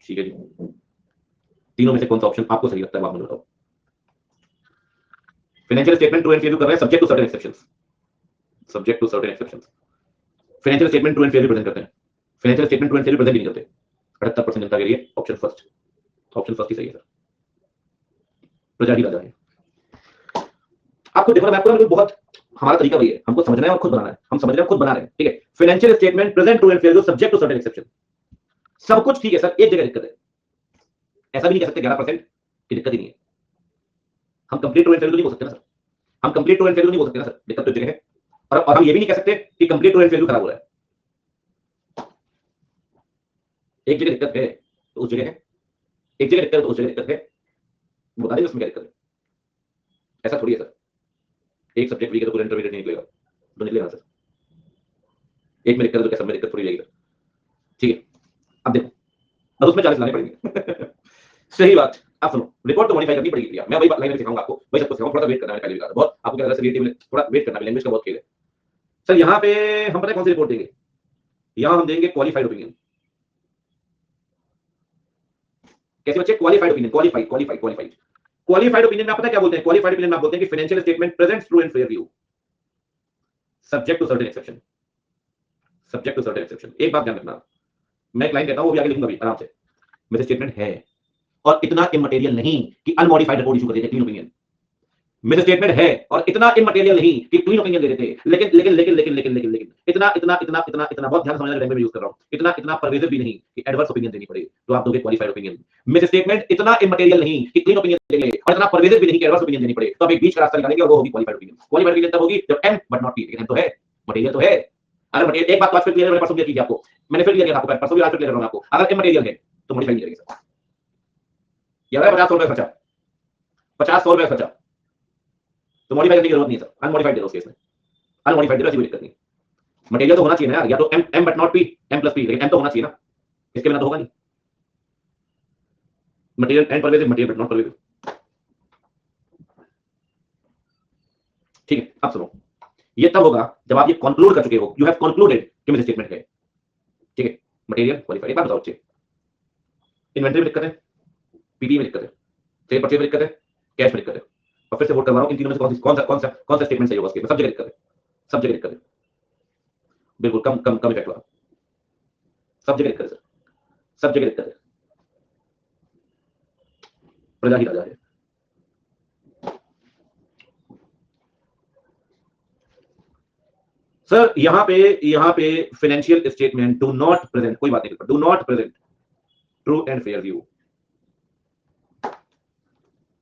ठीक है जी। तीनों में से कौन सा ऑप्शन आपको सही लगता है, आप मुझे बताओ। Financial statement true and fair view कर रहे हैं subject to certain exceptions, subject to certain exceptions. Financial statement true and fair view present करते हैं, financial statement true and fair view present नहीं करते। 78% जनता के लिए ऑप्शन फर्स्ट ही सही है सर, प्रजा ही राजा है। आपको देखो ना, मैं आपको बहुत, हमारा तरीका वही है, हमको समझना है और खुद बनाना है, हम समझ रहे हैं खुद बना रहे हैं, ठीक है। Financial statement present true and fair view subject to certain exception, सब कुछ ठीक है सर, एक जगह दिक्कत है, ऐसा भी नहीं कह सकते 11% की दिक्कत ही नहीं है। हम complete true and fair view नहीं बोल सकते ना सर, हम complete true and fair view नहीं बोल सकते ना सर, दिक्कत तो एक जगह है। और हम ये भी नहीं कह सकते कि complete true and fair view खराब हो रहा है, एक जगह दिक्कत है तो उस जगह है, एक जगह दिक्कत है तो उस जगह दिक्कत है, बता दें उसमें क्या दिक्कत है। ऐसा थोड़ी है सर, एक सब्जेक्ट वीक है तो पूरा इंटरमीडिएट नहीं निकलेगा, तो निकलेगा सर। एक में दिक्कत है तो सब में दिक्कत थोड़ी रहेगी, ठीक है। अब देखो, अब उसमें 40 लाने पड़ेंगे सही बात। आप सुनो, रिपोर्ट तो मॉडिफाई करनी पड़ेगी भैया, मैं वही लाइन सिखाऊंगा आपको, वही सब कुछ सिखाऊंगा, थोड़ा वेट करना है, पहले भी कहा बहुत आपको क्या लग रहा है, थोड़ा वेट करना है, लैंग्वेज का बहुत खेल है सर। यहाँ पे हम पता है कौन सी रिपोर्ट देंगे, यहाँ हम देंगे क्वालिफाइड ओपिनियन। कैसे बच्चे, क्वालिफाइड ओपिनियन, क्वालिफाइड ओपिनियन में पता है क्या बोलते हैं, क्वालिफाइड ओपिनियन में आप बोलते हैं कि financial statement presents true and fair view subject to certain exception, subject to certain exception. एक बात ध्यान रखना, मैं एक लाइन कहता हूं वो भी आगे लिखूंगा भी आराम से, मेरे स्टेटमेंट है और इतना इमटेरियल नहीं कि अनमॉडिफाइड रिपोर्ट इशू कर देते, क्लीन ओपिनियन। मेरे स्टेटमेंट है और इतना इमटेरियल नहीं कि क्लीन ओपिनियन दे देते, लेकिन लेकिन लेकिन लेकिन लेकिन लेकिन लेकिन इतना इतना इतना इतना इतना बहुत ध्यान समझने लैंग्वेज में यूज कर रहा हूं, इतना इतना परवेसिव भी नहीं कि एडवर्स ओपिनियन देनी पड़े, तो आप दोगे क्वालिफाइड ओपिनियन। मेरे स्टेटमेंट इतना इमटेरियल नहीं कि क्लीन ओपिनियन देंगे और इतना परवेसिव भी नहीं कि एडवर्स ओपिनियन देनी पड़े, तो आप एक बीच का रास्ता निकालेंगे और वो होगी क्वालिफाइड ओपिनियन। क्वालिफाइड ओपिनियन तब होगी जब एम बट नॉट पी, लेकिन तो है, मटेरियल तो है। अगर मटेरियल, एक बात तो आज फिर क्लियर है, परसों क्लियर कीजिए आपको, मैंने फिर क्लियर किया आपको, परसों भी आज फिर क्लियर कर रहा हूं आपको, अगर इमटेरियल है तो मॉडिफाई नहीं करेंगे सर। यार 50 रुपए खर्चा, 50 रुपए खर्चा, तो मॉडिफाई करने की जरूरत नहीं है सर, अनमॉडिफाइड दे दो उस केस में, अनमॉडिफाइड दे दो, ऐसी कोई दिक्कत नहीं। मटेरियल तो होना चाहिए ना यार, या तो M but not P, M plus P, लेकिन एम तो होना चाहिए ना, इसके बिना तो होगा नहीं। Material and pervasive, material but not pervasive, ठीक है। अब सुनो, ये तब होगा जब आप ये कंक्लूड कर चुके हो, यू हैव कंक्लूडेड कि मेरा स्टेटमेंट है, ठीक है, मटेरियल क्वालिफाइड। एक बात बताओ बच्चे, इन्वेंटरी में दिक्कत है, पीपी में दिक्कत है, सेल परचेज में दिक्कत है, कैश में दिक्कत है, और फिर से वोट कर रहा हूं इन तीनों में से कौन सा स्टेटमेंट सही होगा, उसके सब जगह दिक्कत है, सब जगह दिक्कत है, बिल्कुल कम कम कम इफेक्ट वाला, सब जगह दिक्कत है सर, सब जगह दिक्कत है, प्रजा ही राजा है। सर यहाँ पे financial statement do not present, कोई बात नहीं, do not present true and fair view,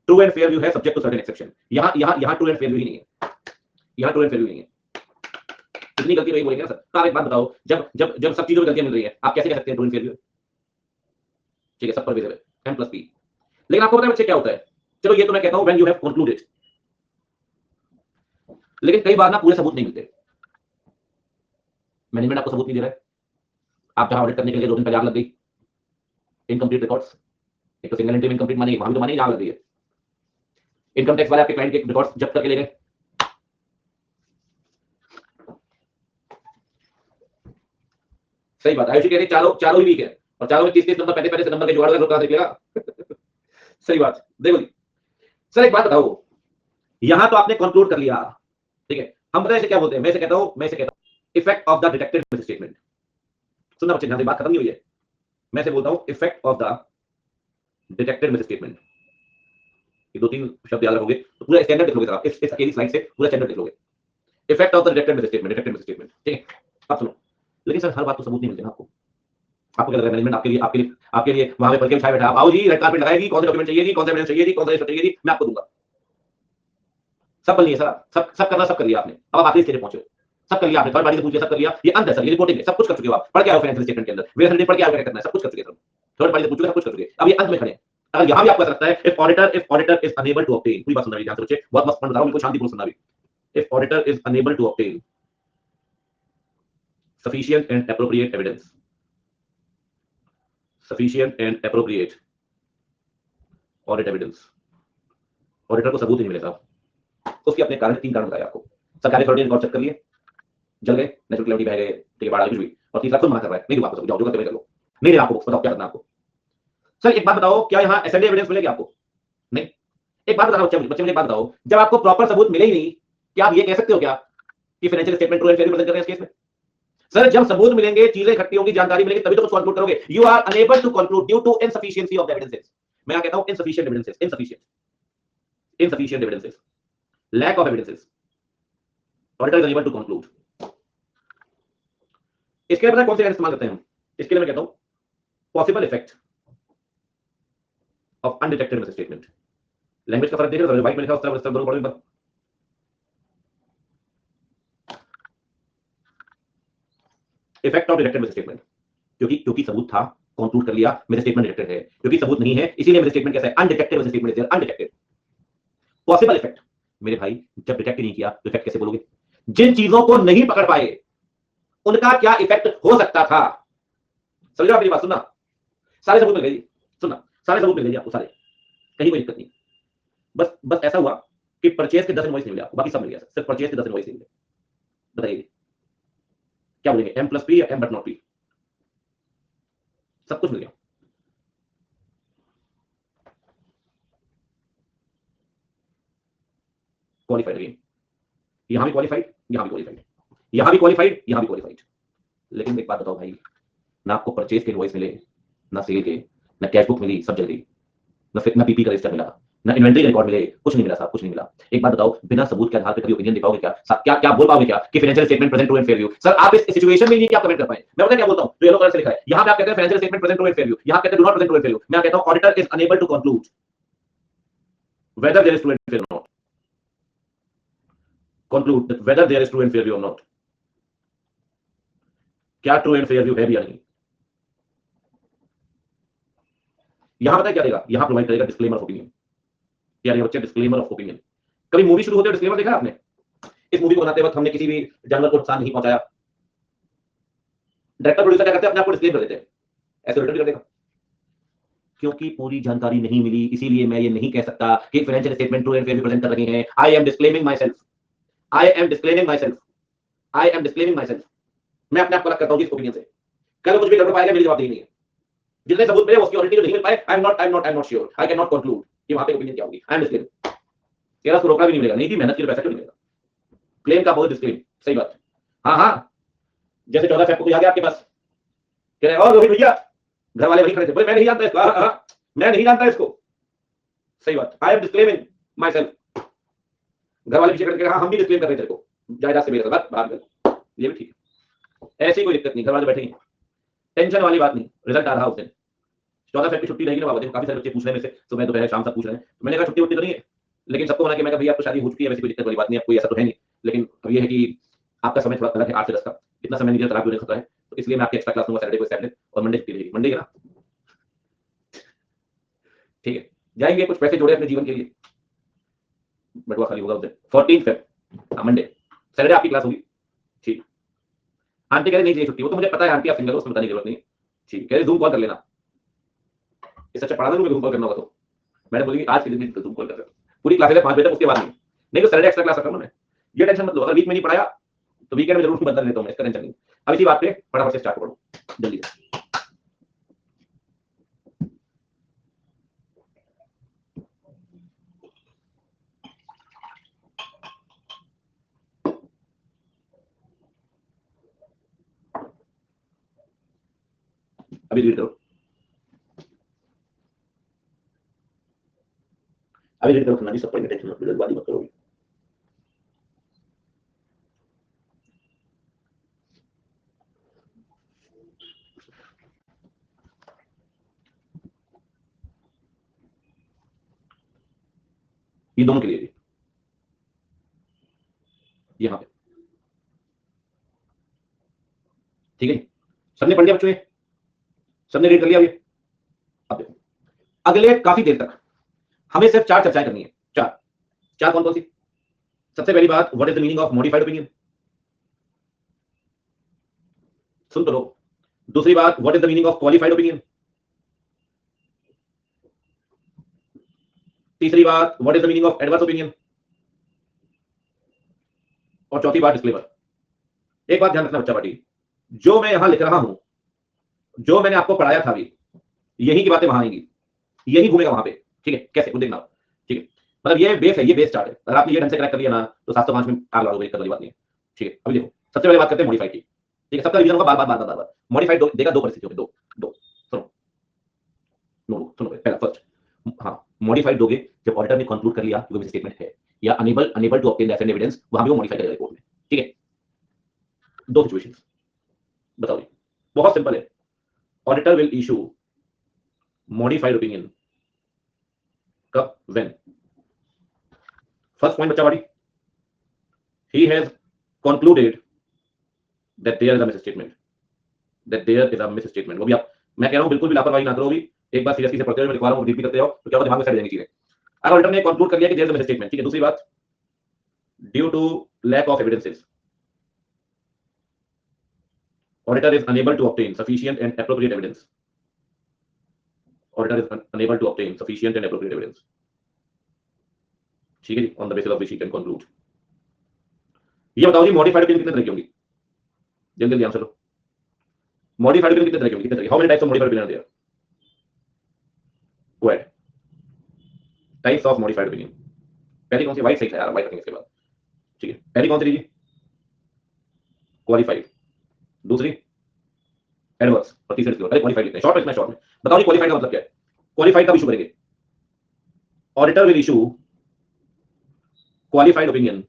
true and fair view है सब्जेक्ट टू सर्टेन एक्सेप्शन। यहाँ ट्रू एंड फेयर व्यू ही नहीं है, यहाँ ट्रू एंड फेयर व्यू नहीं है, इतनी गलती वही बोलेंगे ना सर। आप एक बात बताओ, जब सब चीजों में गलतियां मिल रही है, आप कैसे कह सकते हैं ट्रू एंड फेयर व्यू, ठीक है, सब पर है एम प्लस पी। लेकिन आपको पता है बच्चे क्या होता है, चलो ये तो मैं कहता हूं व्हेन यू हैव कंक्लूडेड, लेकिन कई बार ना पूरे सबूत नहीं मिलते, मैनेजमेंट आपको सबूत नहीं दे रहा है, आप जहां ऑडिट करने के लिए 2 दिन पहले आग लग गई, इनकम्प्लीट रिकॉर्ड्स, एक तो सिंगल एंट्री में इनकम्प्लीट मानेगी, वहां भी तो मानेगी आग लग गई है, इनकम टैक्स वाले आपके क्लाइंट के रिकॉर्ड्स जब्त करके ले गए, सही बात, आयुषी कह रही चारों ही वीक है, और चारों में 30 नंबर पहले से नंबर के जुगाड़ कहां से निकलेगा सही बात। देखो सर एक बात बताओ, यहां तो आपने कंक्लूड कर लिया, ठीक है, हम पता है इसे क्या बोलते हैं, मैं इसे कहता हूं effect of the detected miss statement. सुनना बच्चे, ध्यान से, बात खत्म नहीं हुई है, मैं इसे बोलता हूं effect of the detected miss statement. ये 2-3 शब्द याद रखोगे तो पूरा स्टैंडर्ड लिख लोगे सर आप, इस अकेली स्लाइड से पूरा स्टैंडर्ड लिख लोगे, effect of the detected miss statement, ठीक है। अब सुनो, लेकिन सर हर बात तो सबूत नहीं मिलते ना आपको, आपको क्या लग रहा है मैनेजमेंट आपके लिए वहां पे पढ़ के बिछाए बैठा, आओ जी रेड कार्पेट लगाएगी, कौन से डॉक्यूमेंट चाहिए जी, कौन सा एविडेंस चाहिए जी, कौन सा चाहिए जी, मैं आपको दूंगा, सब कर लिया सर, सब करना, सब कर लिया आपने, अब आप आखिरी स्टेज पे पहुंचे, सब कर लिया आपने, थर्ड पार्टी से पूछ लिया, सब कर लिया, ये अंत है सर, ये रिपोर्टिंग है, सब कुछ कर चुके हो आप, पढ़ के आओ फाइनेंशियल स्टेटमेंट के अंदर, वेरिएशन पढ़ के आओ क्या करना है, सब कुछ कर चुके सर, थर्ड पार्टी से पूछ लिया, सब कुछ कर चुके, अब ये अंत में खड़े हैं। अगर यहां भी आपको ऐसा लगता है if auditor is unable to obtain, पूरी बात सुनना ध्यान से बच्चे, बहुत मस्त पॉइंट बता रहा हूं, बिल्कुल शांतिपूर्वक सुनना भी, if auditor is unable to obtain sufficient and appropriate evidence, sufficient and appropriate audit evidence, auditor को सबूत नहीं मिलेगा, उसके अपने कारण, 3 कारण बताए आपको, सरकारी अथॉरिटी ने रिकॉर्ड चेक कर लिए, जल गए, नेचुरल कैलेमिटी बह गए, ठीक है, बाढ़ आ गई कुछ भी, और तीसरा खुद मना कर रहा है, नहीं दूं आपको, जाओ जो करते कर लो, नहीं आपको बताओ क्या करना आपको। सर एक बात बताओ, क्या यहाँ एसएनडी एविडेंस मिलेगी आपको, नहीं, एक बात बताओ बच्चे, मुझे एक बात बताओ, जब आपको प्रॉपर सबूत मिले ही नहीं, क्या आप ये कह सकते हो क्या कि financial statement true and fair present कर रहे हैं इस केस में? सर जब सबूत मिलेंगे, चीजें इकट्ठी होंगी, जानकारी मिलेगी, तभी तो कुछ कंक्लूड करोगे। You are unable to conclude due to insufficiency of evidences. मैं क्या कहता हूं? Insufficient evidences, insufficient evidences, lack of evidences, auditor is unable to conclude. इसके लिए पता है कौन से इस्तेमाल करते हैं हम? इसके लिए मैं कहता हूं possible effect of undetected miss statement. Language का फर्क देख रहे हो? व्हाइट में लिखा उस तरह दोनों पढ़ो। Effect of detected miss statement, क्योंकि सबूत था, कंक्लूड कर लिया मेरे स्टेटमेंट डिटेक्टेड है, क्योंकि सबूत नहीं है इसीलिए मेरे स्टेटमेंट कैसा है? Undetected miss statement is undetected. Possible effect, मेरे भाई जब डिटेक्ट नहीं किया तो इफेक्ट कैसे बोलोगे? जिन चीजों को नहीं पकड़ पाए उनका क्या इफेक्ट हो सकता था? समझ रहे हो मेरी बात? सुनना, सारे सबूत मिल गए, सुनना, सारे सबूत मिल गए आपको, सारे, कहीं कोई दिक्कत नहीं। बस ऐसा हुआ कि परचेज के 10 इनवॉइस नहीं मिले आपको, बाकी सब मिल गया, सिर्फ परचेज के 10 इनवॉइस नहीं मिले। बताइए क्या बोलेंगे? एम प्लस पी या एम बट नॉट पी? सब कुछ मिल गया। क्वालिफाइड अगेन, यहां भी क्वालिफाइड, यहां भी क्वालिफाइड, यहां भी क्वालिफाइड, यहां भी क्वालिफाइड। लेकिन एक बात बताओ भाई, ना आपको परचेज के इनवॉइस मिले, ना सेल के, ना कैश बुक मिली, सब जल गई, ना पीपी का रजिस्टर मिला, ना इन्वेंटरी रिकॉर्ड मिले, कुछ नहीं मिला साहब, कुछ नहीं मिला। एक बात बताओ, बिना सबूत के आधार पर कभी ओपिनियन दे पाओगे क्या? क्या क्या बोल पाओगे क्या कि financial statement present true and fair view? Sir आप इस सिचुएशन में नहीं कि आप कमेंट कर पाए। मैं पता क्या बोलता हूं, तो येलो कलर से लिखा है, यहां पे आप कहते हैं financial statement present true and fair view, यहां कहते हैं do not present true and fair view. मैं कहता हूं auditor is unable to conclude whether there is true and fair or not, conclude that whether there is true and fair view or not, क्या true and fair view है भी या नहीं। यहां पता है क्या देगा? यहां प्रोवाइड करेगा डिस्क्लेमर ऑफ ओपिनियन। क्या रहेगा बच्चे? Disclaimer of opinion. कभी मूवी शुरू होते हुए डिस्क्लेमर देखा आपने? इस मूवी को बनाते वक्त हमने किसी भी जानवर को नुकसान नहीं पहुंचाया। डायरेक्टर प्रोड्यूसर क्या करते हैं? अपने आप को डिस्क्लेम कर देते हैं। ऐसे रिटर्न कर देगा, क्योंकि पूरी जानकारी नहीं मिली, इसीलिए मैं ये नहीं कह सकता कि financial statement true and fair present कर रहे हैं। I am disclaiming myself, I am disclaiming myself, I am disclaiming myself. मैं अपने आप को अलग करता हूं इस ओपिनियन से। कल कुछ भी गड़बड़ पाएगा, मेरी जवाबदेही नहीं है। जितने सबूत मिले उसकी ऑडिटी जो नहीं मिल पाए, I am not sure, I can not conclude कि वहां पे ओपिनियन क्या होगी। I am disclaim. तेरा उसको रोकना भी नहीं मिलेगा, नहीं थी मेहनत के लिए पैसा क्यों मिलेगा? क्लेम का बहुत डिस्क्लेम, सही बात। हाँ हाँ, जैसे 14 फेब को आ गया आपके पास, कह रहे और भैया, घर वाले वही खड़े थे, बोले मैं नहीं जानता इसको, मैं नहीं जानता इसको, सही बात। I am disclaiming myself. घर वाले पीछे खड़े थे, हाँ हम भी डिस्क्लेम कर रहे थे तेरे को, जायदाद से मेरे बात बात कर, ये भी ठीक है, ऐसी कोई दिक्कत नहीं। घर वाले बैठे हैं, टेंशन वाली बात नहीं। रिजल्ट आ रहा उस दिन 14 फेब की छुट्टी रहेगी ना बाबा, देखो काफी सारे बच्चे पूछ रहे हैं मेरे से, सुबह दोपहर शाम सब पूछ रहे हैं। मैंने कहा छुट्टी वुट्टी तो नहीं है, लेकिन सबको मना कि मैं भैया आपको शादी हो चुकी है, वैसे कोई दिक्कत वाली बात नहीं है, कोई ऐसा तो है नहीं। लेकिन अब ये है कि आपका समय थोड़ा अलग है, 8 से 10 का, इतना समय नहीं खराब होने सकता है, तो इसलिए मैं आपकी एक्स्ट्रा क्लास लूंगा सैटरडे को, सैटरडे और मंडे छुट्टी रहेगी। मंडे है ना, ठीक है, जाएंगे कुछ पैसे जोड़े अपने जीवन के लिए, बटुआ खाली होगा उस दिन 14 फेब मंडे, सैटरडे आपकी क्लास होगी, ठीक। आंटी कह रही नहीं चाहिए छुट्टी, वो तो मुझे पता है आंटी, आप सिंगल हो, उसमें बताने की जरूरत नहीं, ठीक। कह रही जूम कॉल कर लेना, इससे अच्छा पढ़ा दूंगा, जूम कॉल करना होगा तो मैंने बोली आज के दिन जूम कॉल कर, पूरी क्लास है 5 बजे तक, उसके बाद नहीं तो सैटरडे एक्स्ट्रा क्लास रखा मैं, ये टेंशन मत लो। अगर वीक में नहीं पढ़ाया तो वीकेंड में जरूर बदल देता हूं मैं, इसका टेंशन नहीं। अब इसी बात पे फटाफट से स्टार्ट करो जल्दी से। अभी रीड करो, अभी रीड करो, सुनना जी, सब पढ़ने टेंशन मत लो, जल्दबाजी मत करो। ये दोनों के लिए, यहाँ पे ठीक है, सबने पढ़ लिया बच्चों, सबने रीड कर लिया। ये अब देखो, अगले काफी देर तक हमें सिर्फ 4 चर्चाएं करनी है, 4 4 कौन कौन सी? सबसे पहली बात, what is the meaning of modified opinion, सुन तो लो। दूसरी बात, what is the meaning of qualified opinion. तीसरी बात, what is the meaning of adverse opinion. और चौथी बात, डिस्क्लेमर। एक बात ध्यान रखना बच्चा पार्टी, जो मैं यहां लिख रहा हूं, जो मैंने आपको पढ़ाया था अभी, यही की बातें वहां आएंगी, यही घूमेगा वहां पे, ठीक है? कैसे, देखना, ठीक है? मतलब ये बेस है, ये बेस चार्ट है। अगर आपने ये ढंग से क्रैक कर लिया ना तो 705 में आग लगा दोगे, दिक्कत वाली बात नहीं है। ठीक है, अभी देखो सबसे पहले बात करते हैं मॉडिफाइड की। ठीक है, सबका रिवीजन होगा बार बार बार। मॉडिफाइड देगा दो परिस्थितियों में, दो दो सुनो, नो सुनो पहला फर्स्ट, हाँ मॉडिफाइड दोगे जब ऑडिटर ने कंक्लूड कर लिया कि वो मिस स्टेटमेंट है या unable unable to obtain the evidence, वहां भी वो मॉडिफाई करेगा रिपोर्ट में। ठीक है, दो सिचुएशंस बताओ जी, बहुत सिंपल है। Auditor will issue modified opinion कब, व्हेन फर्स्ट पॉइंट बच्चा वाली, he has concluded that there is a misstatement, that there is a misstatement। वो भी आप, मैं कह रहा हूं बिल्कुल भी लापरवाही ना करो, भी एक बार सीरियसली से पढ़ते हो, मैं लिखवा रहा हूं, रिपीट करते जाओ तो क्या होगा, दिमाग में सेट हो जाएंगी चीजें। अगर ऑडिटर ने कंक्लूड कर लिया कि देयर इज अ मिसस्टेटमेंट, ठीक है, दूसरी बात, due to lack of evidences auditor is unable to obtain sufficient and appropriate evidence, auditor is unable to obtain sufficient and appropriate evidence. ठीक है जी, on the basis of which he can conclude. ये बताओ जी modified opinion कितने तरह की होंगी, जल्दी जल्दी आंसर लो। मॉडिफाइड ओपिनियन कितने तरह की होंगी, कितने तरह की, how many types of modified opinion are there, go ahead, types of modified opinion. पहली कौन सी, वाइट सही है यार, वाइट रखेंगे इसके बाद। ठीक है, पहली कौन सी लीजिए, क्वालिफाइड, दूसरी एडवर्स, और तीसरी पहले क्वालिफाइड लिखते हैं, शॉर्ट में शॉर्ट में बताओ जी क्वालिफाइड का मतलब क्या है। क्वालिफाइड का इशू करेंगे, auditor will issue qualified opinion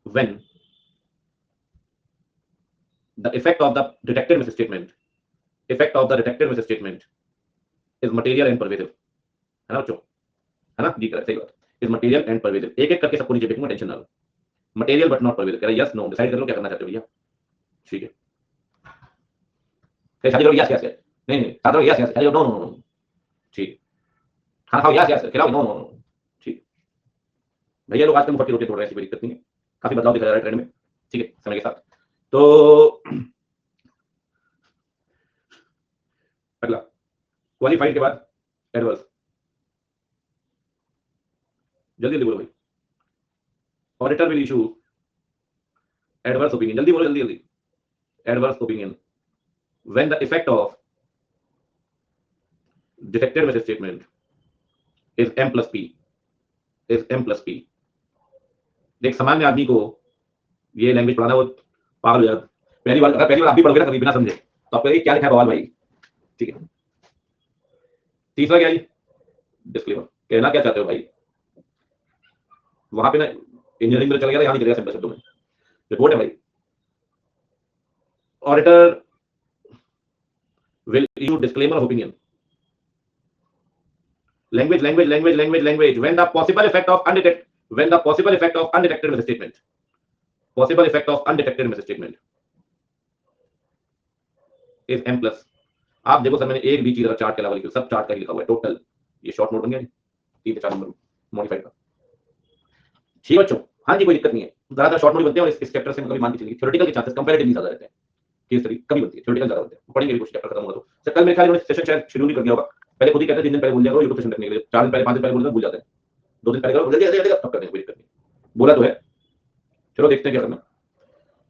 when the effect of the detected misstatement, effect of the detected misstatement is material and pervasive, है ना बच्चों, है ना, जी करेक्ट, सही बात, इज मटेरियल एंड परवेसिव। एक एक करके सबको नीचे देखूंगा, टेंशन ना लो। मटेरियल बट नॉट परवेसिव, कह रहा है यस नो, डिसाइड कर लो क्या करना चाहते हो भैया। ठीक है, शादी करो, यस यस यस, नहीं नहीं शादी करो, yes yes, no no no, ठीक, खाना खाओ, यस यस, खिलाओ, नो नो नो, ठीक। भैया लोग आजकल मुफ्त की रोटी तोड़ रहे हैं, ऐसी कोई दिक्कत नहीं है, काफी बदलाव दिखा जा रहा है ट्रेंड में। ठीक है, समय के साथ। तो अगला क्वालिफाइड के बाद एडवर्स, जल्दी जल्दी बोलो भाई। Auditor will issue adverse opinion, जल्दी बोलो, जल्दी जल्दी, adverse opinion when the effect of detected misstatement is m plus p, is m plus p। देख सामान्य आदमी को ये लैंग्वेज पढ़ाना वो पागल हो जाता, पहली बार, अगर पहली बार आप भी पढ़ोगे ना कभी बिना समझे तो आपको ये क्या लिखा है बवाल भाई। ठीक है, तीसरा क्या है, डिस्क्लेमर, कहना क्या चाहते हो भाई, वहां पे ना इंजीनियरिंग में चला गया, यहाँ नहीं चलेगा, सिंपल शब्दों में रिपोर्ट है भाई। Auditor will issue disclaimer of opinion, language when the possible effect of undetected, when the possible effect of undetected misstatement, possible effect of undetected misstatement is m plus। आप देखो सर मैंने एक भी चीज चार्ट के अलावा लिखी, सब चार्ट का ही लिखा हुआ है टोटल, ये शॉर्ट नोट बन गया जी, 3 से 4 नंबर मॉडिफाइड का। ठीक बच्चों, हाँ जी कोई दिक्कत नहीं है, ज्यादा शॉर्ट नोट बनते हैं और इस चैप्टर से कभी मान के चलिए थ्योरेटिकल के चांसेस कंपैरेटिवली ज्यादा रहते हैं, केस स्टडी कभी बनती है, थ्योरेटिकल ज्यादा होते हैं, पढ़ेंगे कुछ चैप्टर खत्म होगा तो। सर कल मेरे ख्याल में सेशन शायद शेड्यूल ही कर दिया होगा, पहले खुद ही कहते हैं 3 दिन पहले बोल दिया करो यूट्यूब सेशन रखने के लिए, 4 दिन पहले 5 दिन पहले बोल भूल जाते हैं, 2 दिन पहले करो जल्दी जल्दी जल्दी, तब कर देंगे, कोई दिक्कत नहीं, बोला तो है। चलो देखते हैं क्या करना।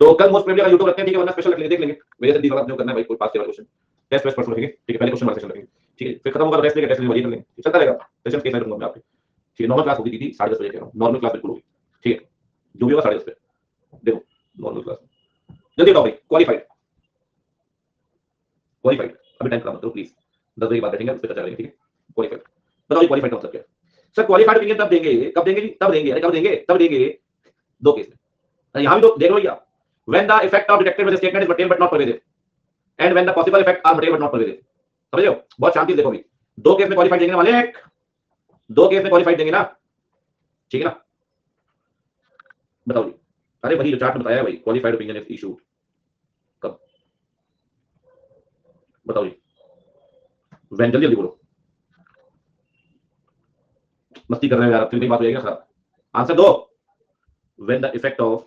तो कल मोस्ट प्रोबेबली यूट्यूब रखते हैं, ठीक है, वरना स्पेशल रख लेंगे, देख लेंगे मेरे से 20 वाला जो करना है भाई, कोई पास के वाला क्वेश्चन टेस्ट वेस्ट परसों रखेंगे। ठीक है, पहले क्वेश्चन वाला सेशन रखेंगे, ठीक है, फिर खत्म होगा टेस्ट लेके, टेस्ट वही कर लेंगे, चलता रहेगा सेशन के साथ रहूंगा मैं आपके। ठीक है, नॉर्मल क्लास होगी थी 10:30 बजे, कह रहा हूं नॉर्मल क्लास बिल्कुल होगी। ठीक है, जो भी होगा 10:30 पे देखो नॉर्मल क्लास, जल्दी बताओ भाई। क्वालिफाइड, क्वालिफाइड अभी टाइम खराब मत करो प्लीज, 10 बजे के बाद बैठेंगे उस पे चर्चा करेंगे। ठीक है, क्वालिफाइड बताओ क्वालिफाइड का मतलब क्या है। सर क्वालिफाइड ओपिनियन तब देंगे, कब देंगे जी, तब देंगे, अरे कब देंगे, तब देंगे दो केस में, यहां भी तो देख लो भैया, when the effect of detected misstatement is material but not pervasive and when the possible effect are material but not pervasive। समझ लो, बहुत शांति से देखो भाई, दो केस में क्वालिफाइड देंगे ना मालिक, दो केस में क्वालिफाइड देंगे ना, ठीक है ना, बताओ जी। अरे वही जो चार्ट में बताया है भाई, क्वालिफाइड ओपिनियन इज इशूड कब, बताओ जी, when, जल्दी जल्दी बोलो, मस्ती कर रहे हो यार, फिर भी बात हो जाएगी ना, आंसर दो। when the effect of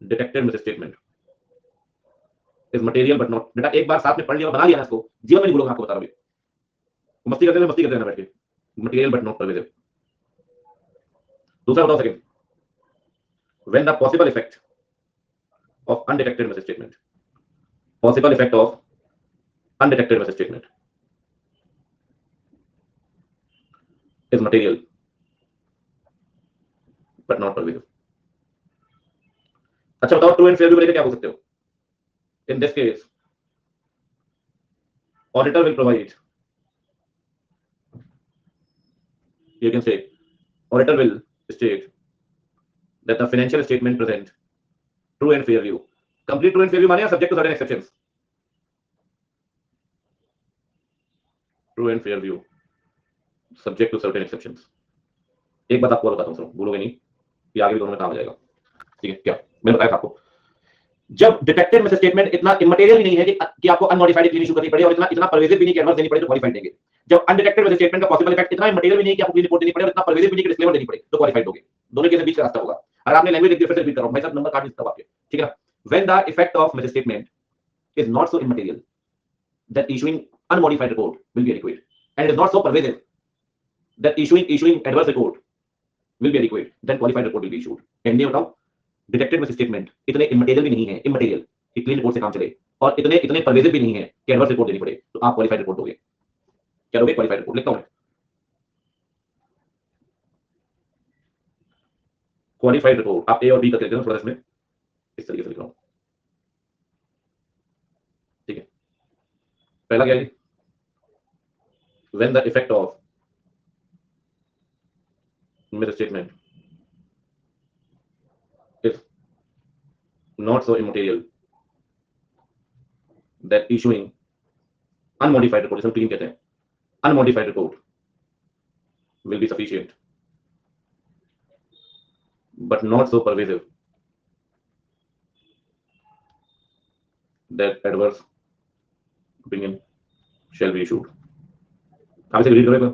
detected misstatement is material but not, बेटा एक बार साथ में पढ़ लिया बना लिया ना इसको, जीवन में नहीं भूलोगे, आपको बता रहा हूं, मस्ती करते हैं ना बैठ के, मटेरियल बट नॉट परवेसिव। दूसरा बताओ second, when the possible effect of undetected misstatement, possible effect of undetected misstatement is material but not pervasive. अच्छा बताओ ट्रू एंड फेयर व्यू लेकर क्या बोल सकते हो? In this case, auditor will provide. You can say, auditor will state that the financial statement present true and fair view. Complete true and fair view माने subject to certain exceptions. True and fair view, subject to certain exceptions. एक बात आपको बताता हूँ sir, भूलोगे नहीं, ये आगे भी दोनों में काम आ जाएगा. ठीक है क्या? मैंने बताया था आपको. जब डिटेक्टेड मिस स्टेटमेंट इतना इमटेरियल भी नहीं है कि आपको अनमॉडिफाइड क्लीन इशू करनी पड़े और इतना परवेसिव भी नहीं कि एडवर्स देनी पड़े तो क्वालिफाइड देंगे. जब अनडिटेक्टेड मिस स्टेटमेंट का पॉसिबल इफेक्ट इतना इमटेरियल भी नहीं कि आपको क्लीन रिपोर्ट देनी पड़े और इतना परवेसिव भी नहीं कि डिस्क्लेमर देनी पड़े तो क्वालिफाइड दोगे. दोनों के बीच का रास्ता होगा. अगर आपने लैंग्वेज एक फिर से रिपीट करो भाई साहब, नंबर काट दीजिए आपके. ठीक है ना? When the effect of miss statement is not so immaterial that issuing unmodified report will be adequate, and it is not so pervasive that issuing adverse report will be adequate, then qualified report will be issued. And ये बताओ detected miss statement इतने immaterial भी नहीं है, immaterial कि clean report से काम चले, और इतने परवेसिव भी नहीं है कि एडवर्स रिपोर्ट देनी पड़े, तो आप क्वालिफाइड रिपोर्ट दोगे. क्या दोगे? Qualified report. लिखता हूं मैं, क्वालिफाइड रिपोर्ट. आप ए और बी करके देते हो थोड़ा, इसमें इस तरीके से लिख रहा हूं. ठीक है, पहला क्या है? when the effect of misstatement is not so immaterial that issuing unmodified report, इसमें क्लीन कहते हैं, unmodified report will be sufficient but not so pervasive that adverse opinion shall be issued. आप इसे रीड करो.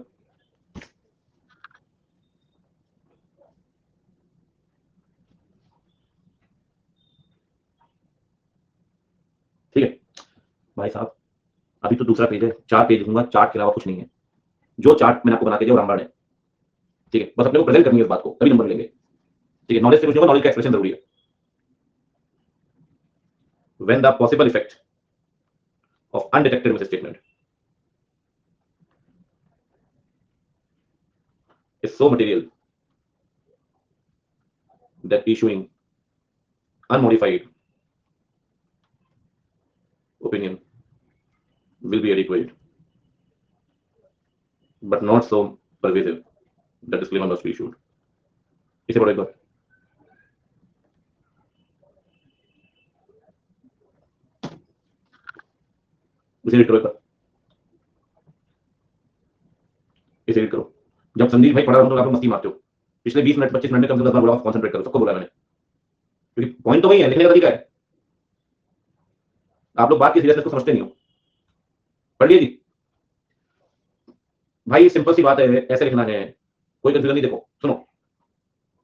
ठीक है भाई साहब, अभी तो दूसरा पेज है, 4 पेज दूंगा, चार्ट के अलावा कुछ नहीं है. जो चार्ट मैंने आपको बना के दिया वो रामबाण है. ठीक है, बस अपने को प्रेजेंट करनी है इस बात को, तभी नंबर मिलेंगे. ठीक है, नॉलेज से कुछ नहीं होगा, नॉलेज का एक्सप्रेशन जरूरी है. When the possible effect of undetected misstatement is so material that issuing unmodified opinion will be adequate, but not so pervasive that disclaimer must be issued. इसे पढ़ो एक बार. इसे रीड करो एक बार. इसे रीड करो. जब संदीप भाई पढ़ा रहा हूं तो आप लोग मस्ती मारते हो. पिछले 20 मिनट 25 मिनट में कम से कम 10 बार बोला, कॉन्सेंट्रेट करो. सबको बोला मैंने, क्योंकि पॉइंट तो वही है, लिखने का तरीका है. आप लोग बात की सीरियसनेस को समझते नहीं हो. पढ़िए जी भाई, सिंपल सी बात है, ऐसे लिखना है, कोई कंफ्यूजन नहीं. देखो सुनो,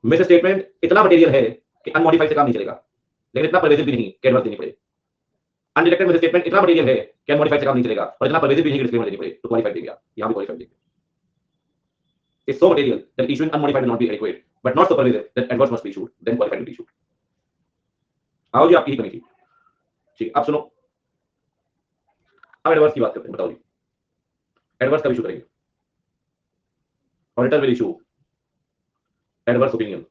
मिस स्टेटमेंट इतना मटेरियल है कि अनमॉडिफाइड से काम नहीं चलेगा, लेकिन इतना परवेसिव भी नहीं कि एडवर्स देनी पड़े. अनडिटेक्टेड मिस स्टेटमेंट इतना मटेरियल है कि अनमॉडिफाइड से काम नहीं चलेगा, और इतना परवेसिव भी नहीं कि डिस्क्लेमर देनी पड़े, तो क्वालिफाइड देंगे आप. यहां भी क्वालिफाइड देंगे. Is so material that issuing unmodified will not be adequate, but not so pervasive that adverse must be issued, then qualified will be issued. आओ जी, आपकी ही कमी थी. ठीक, अब सुनो, अब एडवर्स की बात करते हैं. बताओ जी, एडवर्स कब इशू करेंगे? Auditor will issue adverse opinion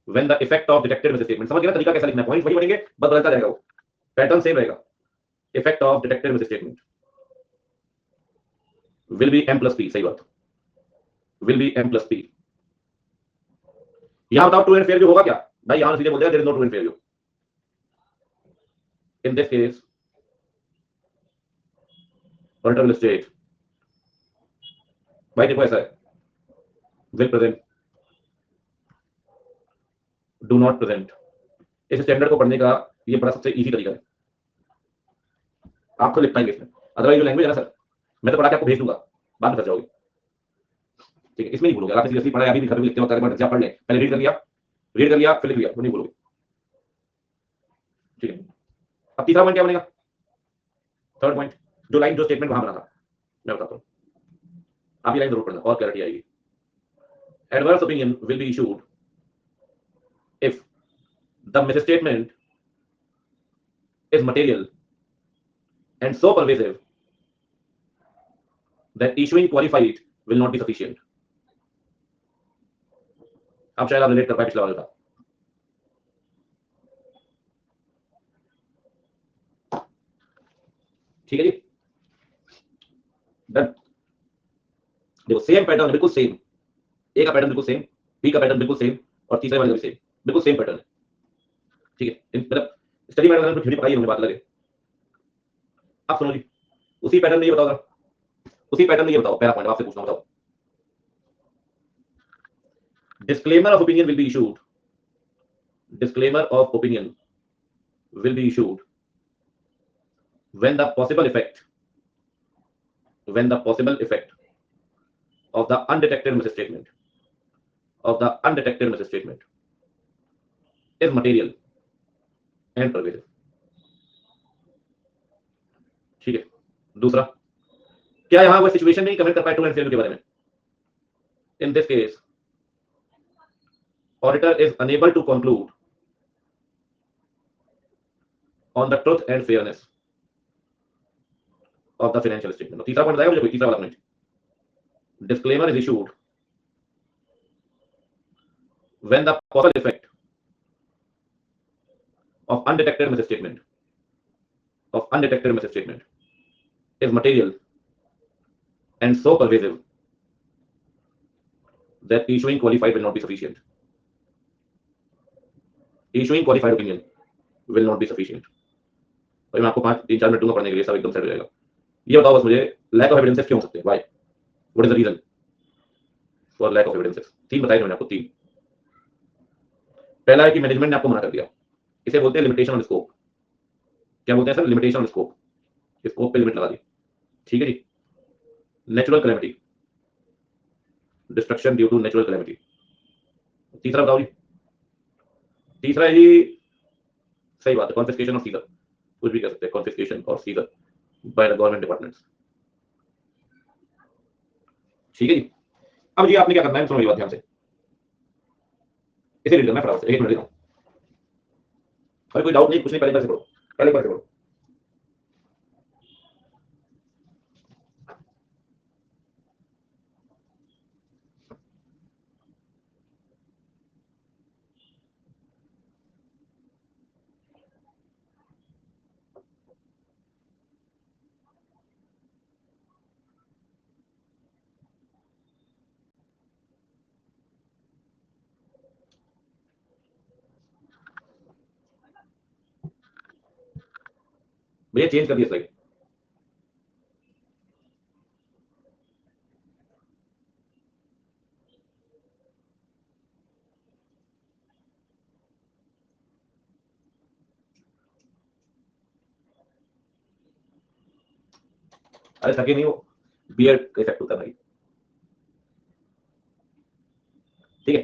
when the effect of detected misstatement. समझ गए ना तरीका कैसा लिखना है? पॉइंट वही बनेंगे, बस बदलता जाएगा, वो पैटर्न सेम रहेगा. Effect of detected misstatement will be m plus p. सही बात, will be m plus p. यहां बताओ ट्रू एंड फेयर व्यू होगा क्या? भाई यहां सीधे बोल दिया there is no true and fair view. In this case auditor will state, भाई देखो ऐसा है, will present, do not present. इस स्टैंडर्ड को पढ़ने का ये बड़ा सबसे इजी तरीका है. आपको लिख पाएंगे इसमें, अदरवाइज जो लैंग्वेज है ना सर, मैं तो पढ़ा के आपको भेज दूंगा, बाद में फंस जाओगे. ठीक है, इसमें नहीं भूलोगे. आपने सीरियसली पढ़ा है, अभी भी घर में लिखते हो, आप पढ़ लें, पहले रीड कर लिया फिर लिख लिया, वो नहीं भूलोगे. ठीक है, अब तीसरा पॉइंट क्या बनेगा? थर्ड पॉइंट, जो लाइन जो स्टेटमेंट वहां बना था, मैं बताता हूं. आप ये लाइन जरूर पढ़ना और क्लैरिटी आएगी. Adverse opinion will be issued if the misstatement is material and so pervasive that issuing qualified will not be sufficient. अब शायद आप रिलेट कर पाए पिछला वाला था। ठीक है जी, डन। देखो सेम पैटर्न, बिल्कुल सेम, ए का पैटर्न बिल्कुल सेम, बी का पैटर्न बिल्कुल सेम, और तीसरे वाले का भी सेम, बिल्कुल सेम पैटर्न है। ठीक है, मतलब स्टडी पैटर्न में थ्योरी पढ़ाई होने बात लगे। अब सुनो जी, उसी पैटर्न में ये बताओ, उसी पैटर्न में ये बताओ, पहला पॉइंट आपसे पूछना, बताओ। Disclaimer of opinion will be issued. Disclaimer of opinion will be issued when the possible effect of the undetected misstatement is material and pervasive. ठीक है, दूसरा, क्या यहां वो सिचुएशन नहीं कमेंट कर पाए ट्रू एंड फेयर के बारे में? In this case, auditor is unable to conclude on the truth and fairness of the financial statement. तीसरा पॉइंट बताएगा मुझे कोई? तीसरा वाला point, disclaimer is issued when the possible effect of undetected misstatement is material and so pervasive that issuing qualified will not be sufficient. Issuing qualified opinion will not be sufficient. भाई मैं आपको 3-4 minute दूंगा पढ़ने के लिए, सब एकदम set हो जाएगा। ये बताओ बस मुझे, लैक ऑफ एविडेंसेस क्यों हो सकते हैं? Why? What is the reason for lack of evidences? 3 बताए मैंने आपको, 3। पहला है कि मैनेजमेंट ने आपको मना कर दिया, इसे बोलते हैं लिमिटेशन ऑन स्कोप। क्या बोलते हैं sir? Limitation on scope, scope पे लिमिट लगा दी। ठीक है जी। Natural calamity, destruction due to natural calamity. तीसरा बताओ जी, तीसरा है जी, सही बात है, कॉन्फिस्केशन और सीजर, कुछ भी कह सकते हैं, कॉन्फिस्केशन और seizure by the government departments. ठीक है जी। अब जी आपने क्या करना है, सुनो ये बात ध्यान से, इसे रीड करना है फटाफट से, 1 मिनट देता हूं। अरे कोई डाउट नहीं, कुछ नहीं, पहले से पढ़ो, पहले से पढ़ो। भैया चेंज कर दिया स्लाइड। अरे थके नहीं, वो बियर्ड का इफेक्ट होता है भाई। ठीक है,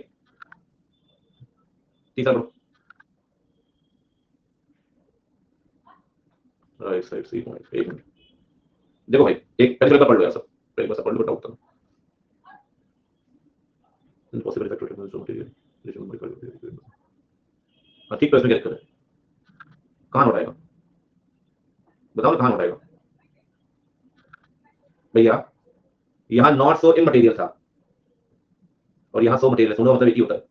तीसरा पढ़ो। Right side C point, 1 minute देखो भाई, एक पहले का पढ़ लो यार सब, पहले बस पढ़ लो, डाउट था। Impossible effect of material, relation modified. हां ठीक, प्रश्न क्या लिखा है? कहां नोट आएगा? बताओ ना कहां नोट आएगा भैया? यहां नॉट सो इमटेरियल था और यहां सो मटेरियल, दोनों मतलब एक ही होता है,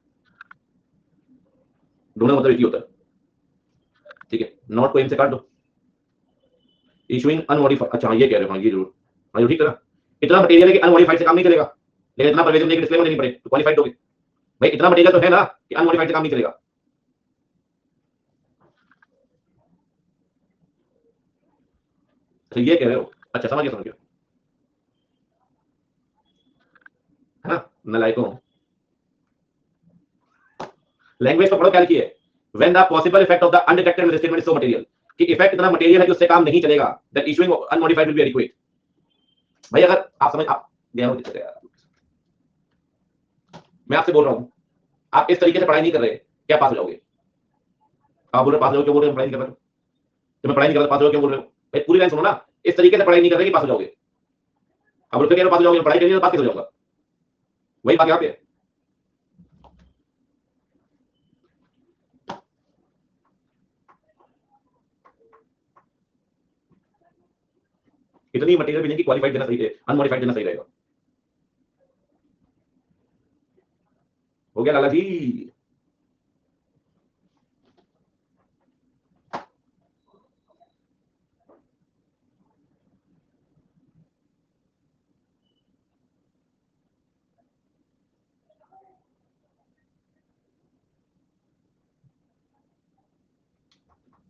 दोनों मतलब एक ही होता है। ठीक है, नॉट को इन से काट दो, इशूइंग अनमॉडिफाइड। अच्छा ये कह रहे हो, हाँ ये जरूर, हाँ ठीक है ना, इतना मटेरियल है कि अनमॉडिफाइड से काम नहीं चलेगा, लेकिन इतना परवेजिव नहीं कि डिस्क्लेमर नहीं पड़े तो क्वालिफाइड दोगे। भाई इतना मटेरियल तो है ना कि अनमॉडिफाइड से काम नहीं चलेगा। तो ये कह रहे हो, अच्छा समझ गया, समझ गया, है ना, नलायकों। लैंग्वेज तो पढ़ो क्या लिखी है, when the possible effect of the undetected misstatement is so material, कि इफेक्ट इतना मटेरियल है कि उससे काम नहीं चलेगा, that issuing unmodified will be adequate. भाई अगर आप समझ, आप गया हो दिक्कत है यार, मैं आपसे बोल रहा हूं, आप इस तरीके से पढ़ाई नहीं कर रहे, क्या पास हो जाओगे? आप बोल रहे पास हो, क्यों बोल रहे हो? पढ़ाई नहीं कर रहे तो मैं पढ़ाई नहीं कर रहा, पास हो क्यों बोल रहे हो? भाई पूरी लाइन सुनो ना, इस तरीके से पढ़ाई नहीं कर रहे कि पास हो जाओगे। आप बोल रहे हो पास हो जाओगे, पढ़ाई करेंगे तो पास कैसे हो जाऊंगा? वही बात यहाँ पे है। इतनी मटेरियल भेजें कि क्वालिफाइड देना सही है, अनमॉडिफाइड देना सही रहेगा। हो गया लाला जी।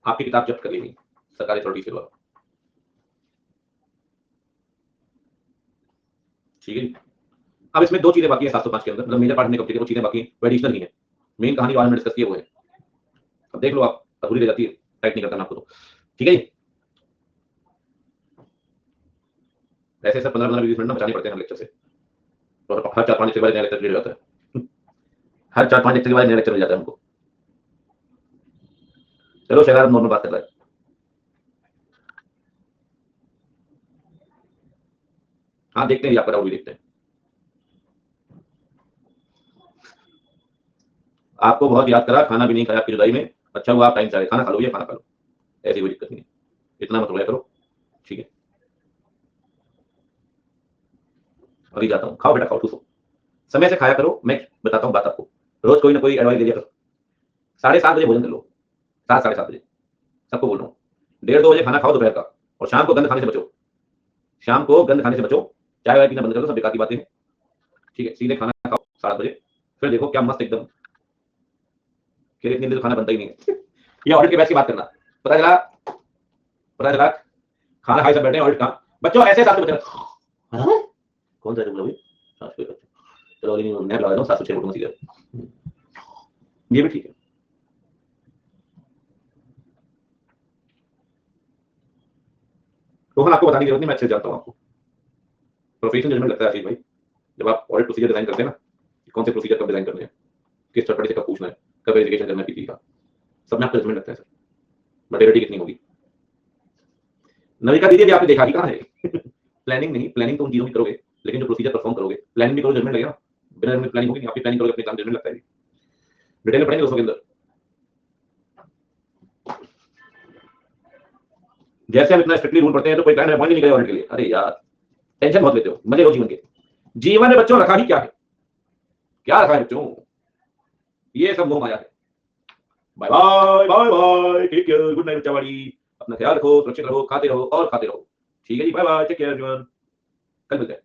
आपकी किताब जब्त कर ली गई सरकारी अथॉरिटी के द्वारा, ठीक है जी। अब इसमें दो चीजें बाकी है 705 के अंदर, मतलब मेजर पार्ट में कंप्लीट है, वो चीजें बाकी हैं, एडिशनल ही है। मेन कहानी जो आज डिस्कस की है वो है, अब देख लो आप, अधूरी रह जाती है, टाइट नहीं करता मैं आपको तो, ठीक है जी। ऐसे सब 15-20 मिनट ना बचाने पड़ते हैं लेक्चर से, और हर 4-5 लेक्चर के बाद नया लेक्चर मिल जाता है, हर 4-5 लेक्चर के बाद नया लेक्चर मिल जाता है हमको। चलो शहर नॉर्मल बात कर रहा है। हाँ देखते हैं, आपका डाउट भी देखते हैं। आपको बहुत याद करा, खाना भी नहीं खाया आपकी जुदाई में, अच्छा हुआ आप टाइम से आए, खाना खा लो, ये खाना खा लो, ऐसी कोई दिक्कत नहीं है, इतना मत रोया करो, ठीक है। अभी जाता हूँ, खाओ बेटा खाओ, ठूसो, समय से खाया करो, मैं बताता हूँ बात आपको, रोज कोई ना कोई एडवाइस दे दिया करो। 7:30 बजे भोजन कर लो, 7-7:30 बजे, सबको बोल रहा हूँ। 1:30-2 बजे खाना खाओ दोपहर का, और शाम को गंद खाने से बचो, शाम को गंद खाने से बचो, चाय वाय पीना बंद कर दो, सब बेकार की बातें हैं, ठीक है। सीधे खाना खाओ 7 बजे, फिर देखो क्या मस्त एकदम, फिर इतनी देर तो खाना बनता ही नहीं है। ये ऑडिट के बैच की बात करना, पता चला, पता चला खाना खाए सब बैठे ऑडिट कहाँ, बच्चों ऐसे 7 बजे कौन सा रूम है, चलो नया लगा दो 706 फोटो सीधे, ये भी ठीक है। रोहन आपको बताने की जरूरत नहीं, मैं अच्छे से जानता हूँ आपको, प्रोफेशनल जजमेंट लगता है आशीष भाई, जब आप ऑडिट प्रोसीजर डिजाइन करते हैं ना, कौन से प्रोसीजर कब डिजाइन करने हैं, किस थर्ड पार्टी से कब पूछना है, कब वेरिफिकेशन करना है पीसी का, सब में आपको जजमेंट लगता है सर, मटेरियलिटी कितनी होगी। नविका दीदी भी आपने देखा कि कहाँ है। प्लानिंग नहीं, प्लानिंग तो उन चीजों की करोगे, लेकिन जो प्रोसीजर परफॉर्म करोगे, प्लानिंग भी करो, जजमेंट लगेगा, बिना प्लानिंग होगी नहीं, आपकी प्लानिंग करोगे अपने काम जजमेंट लगता है। डिटेल में पढ़ेंगे दोस्तों के अंदर, जैसे हम इतना स्ट्रिक्टली रूल पढ़ते हैं तो कोई क्लाइंट अपॉइंट नहीं करेगा ऑडिट के लिए, अरे यार टेंशन बहुत लेते हो, मजे लो जीवन के, जीवन में बच्चों रखा ही क्या है, क्या रखा है बच्चों, ये सब मोह माया है। Bye bye bye bye, take care, good night बच्चावाड़ी, अपना ख्याल रखो, सुरक्षित रहो, खाते रहो और खाते रहो, ठीक है जी, bye bye, take care everyone, कल मिलते हैं।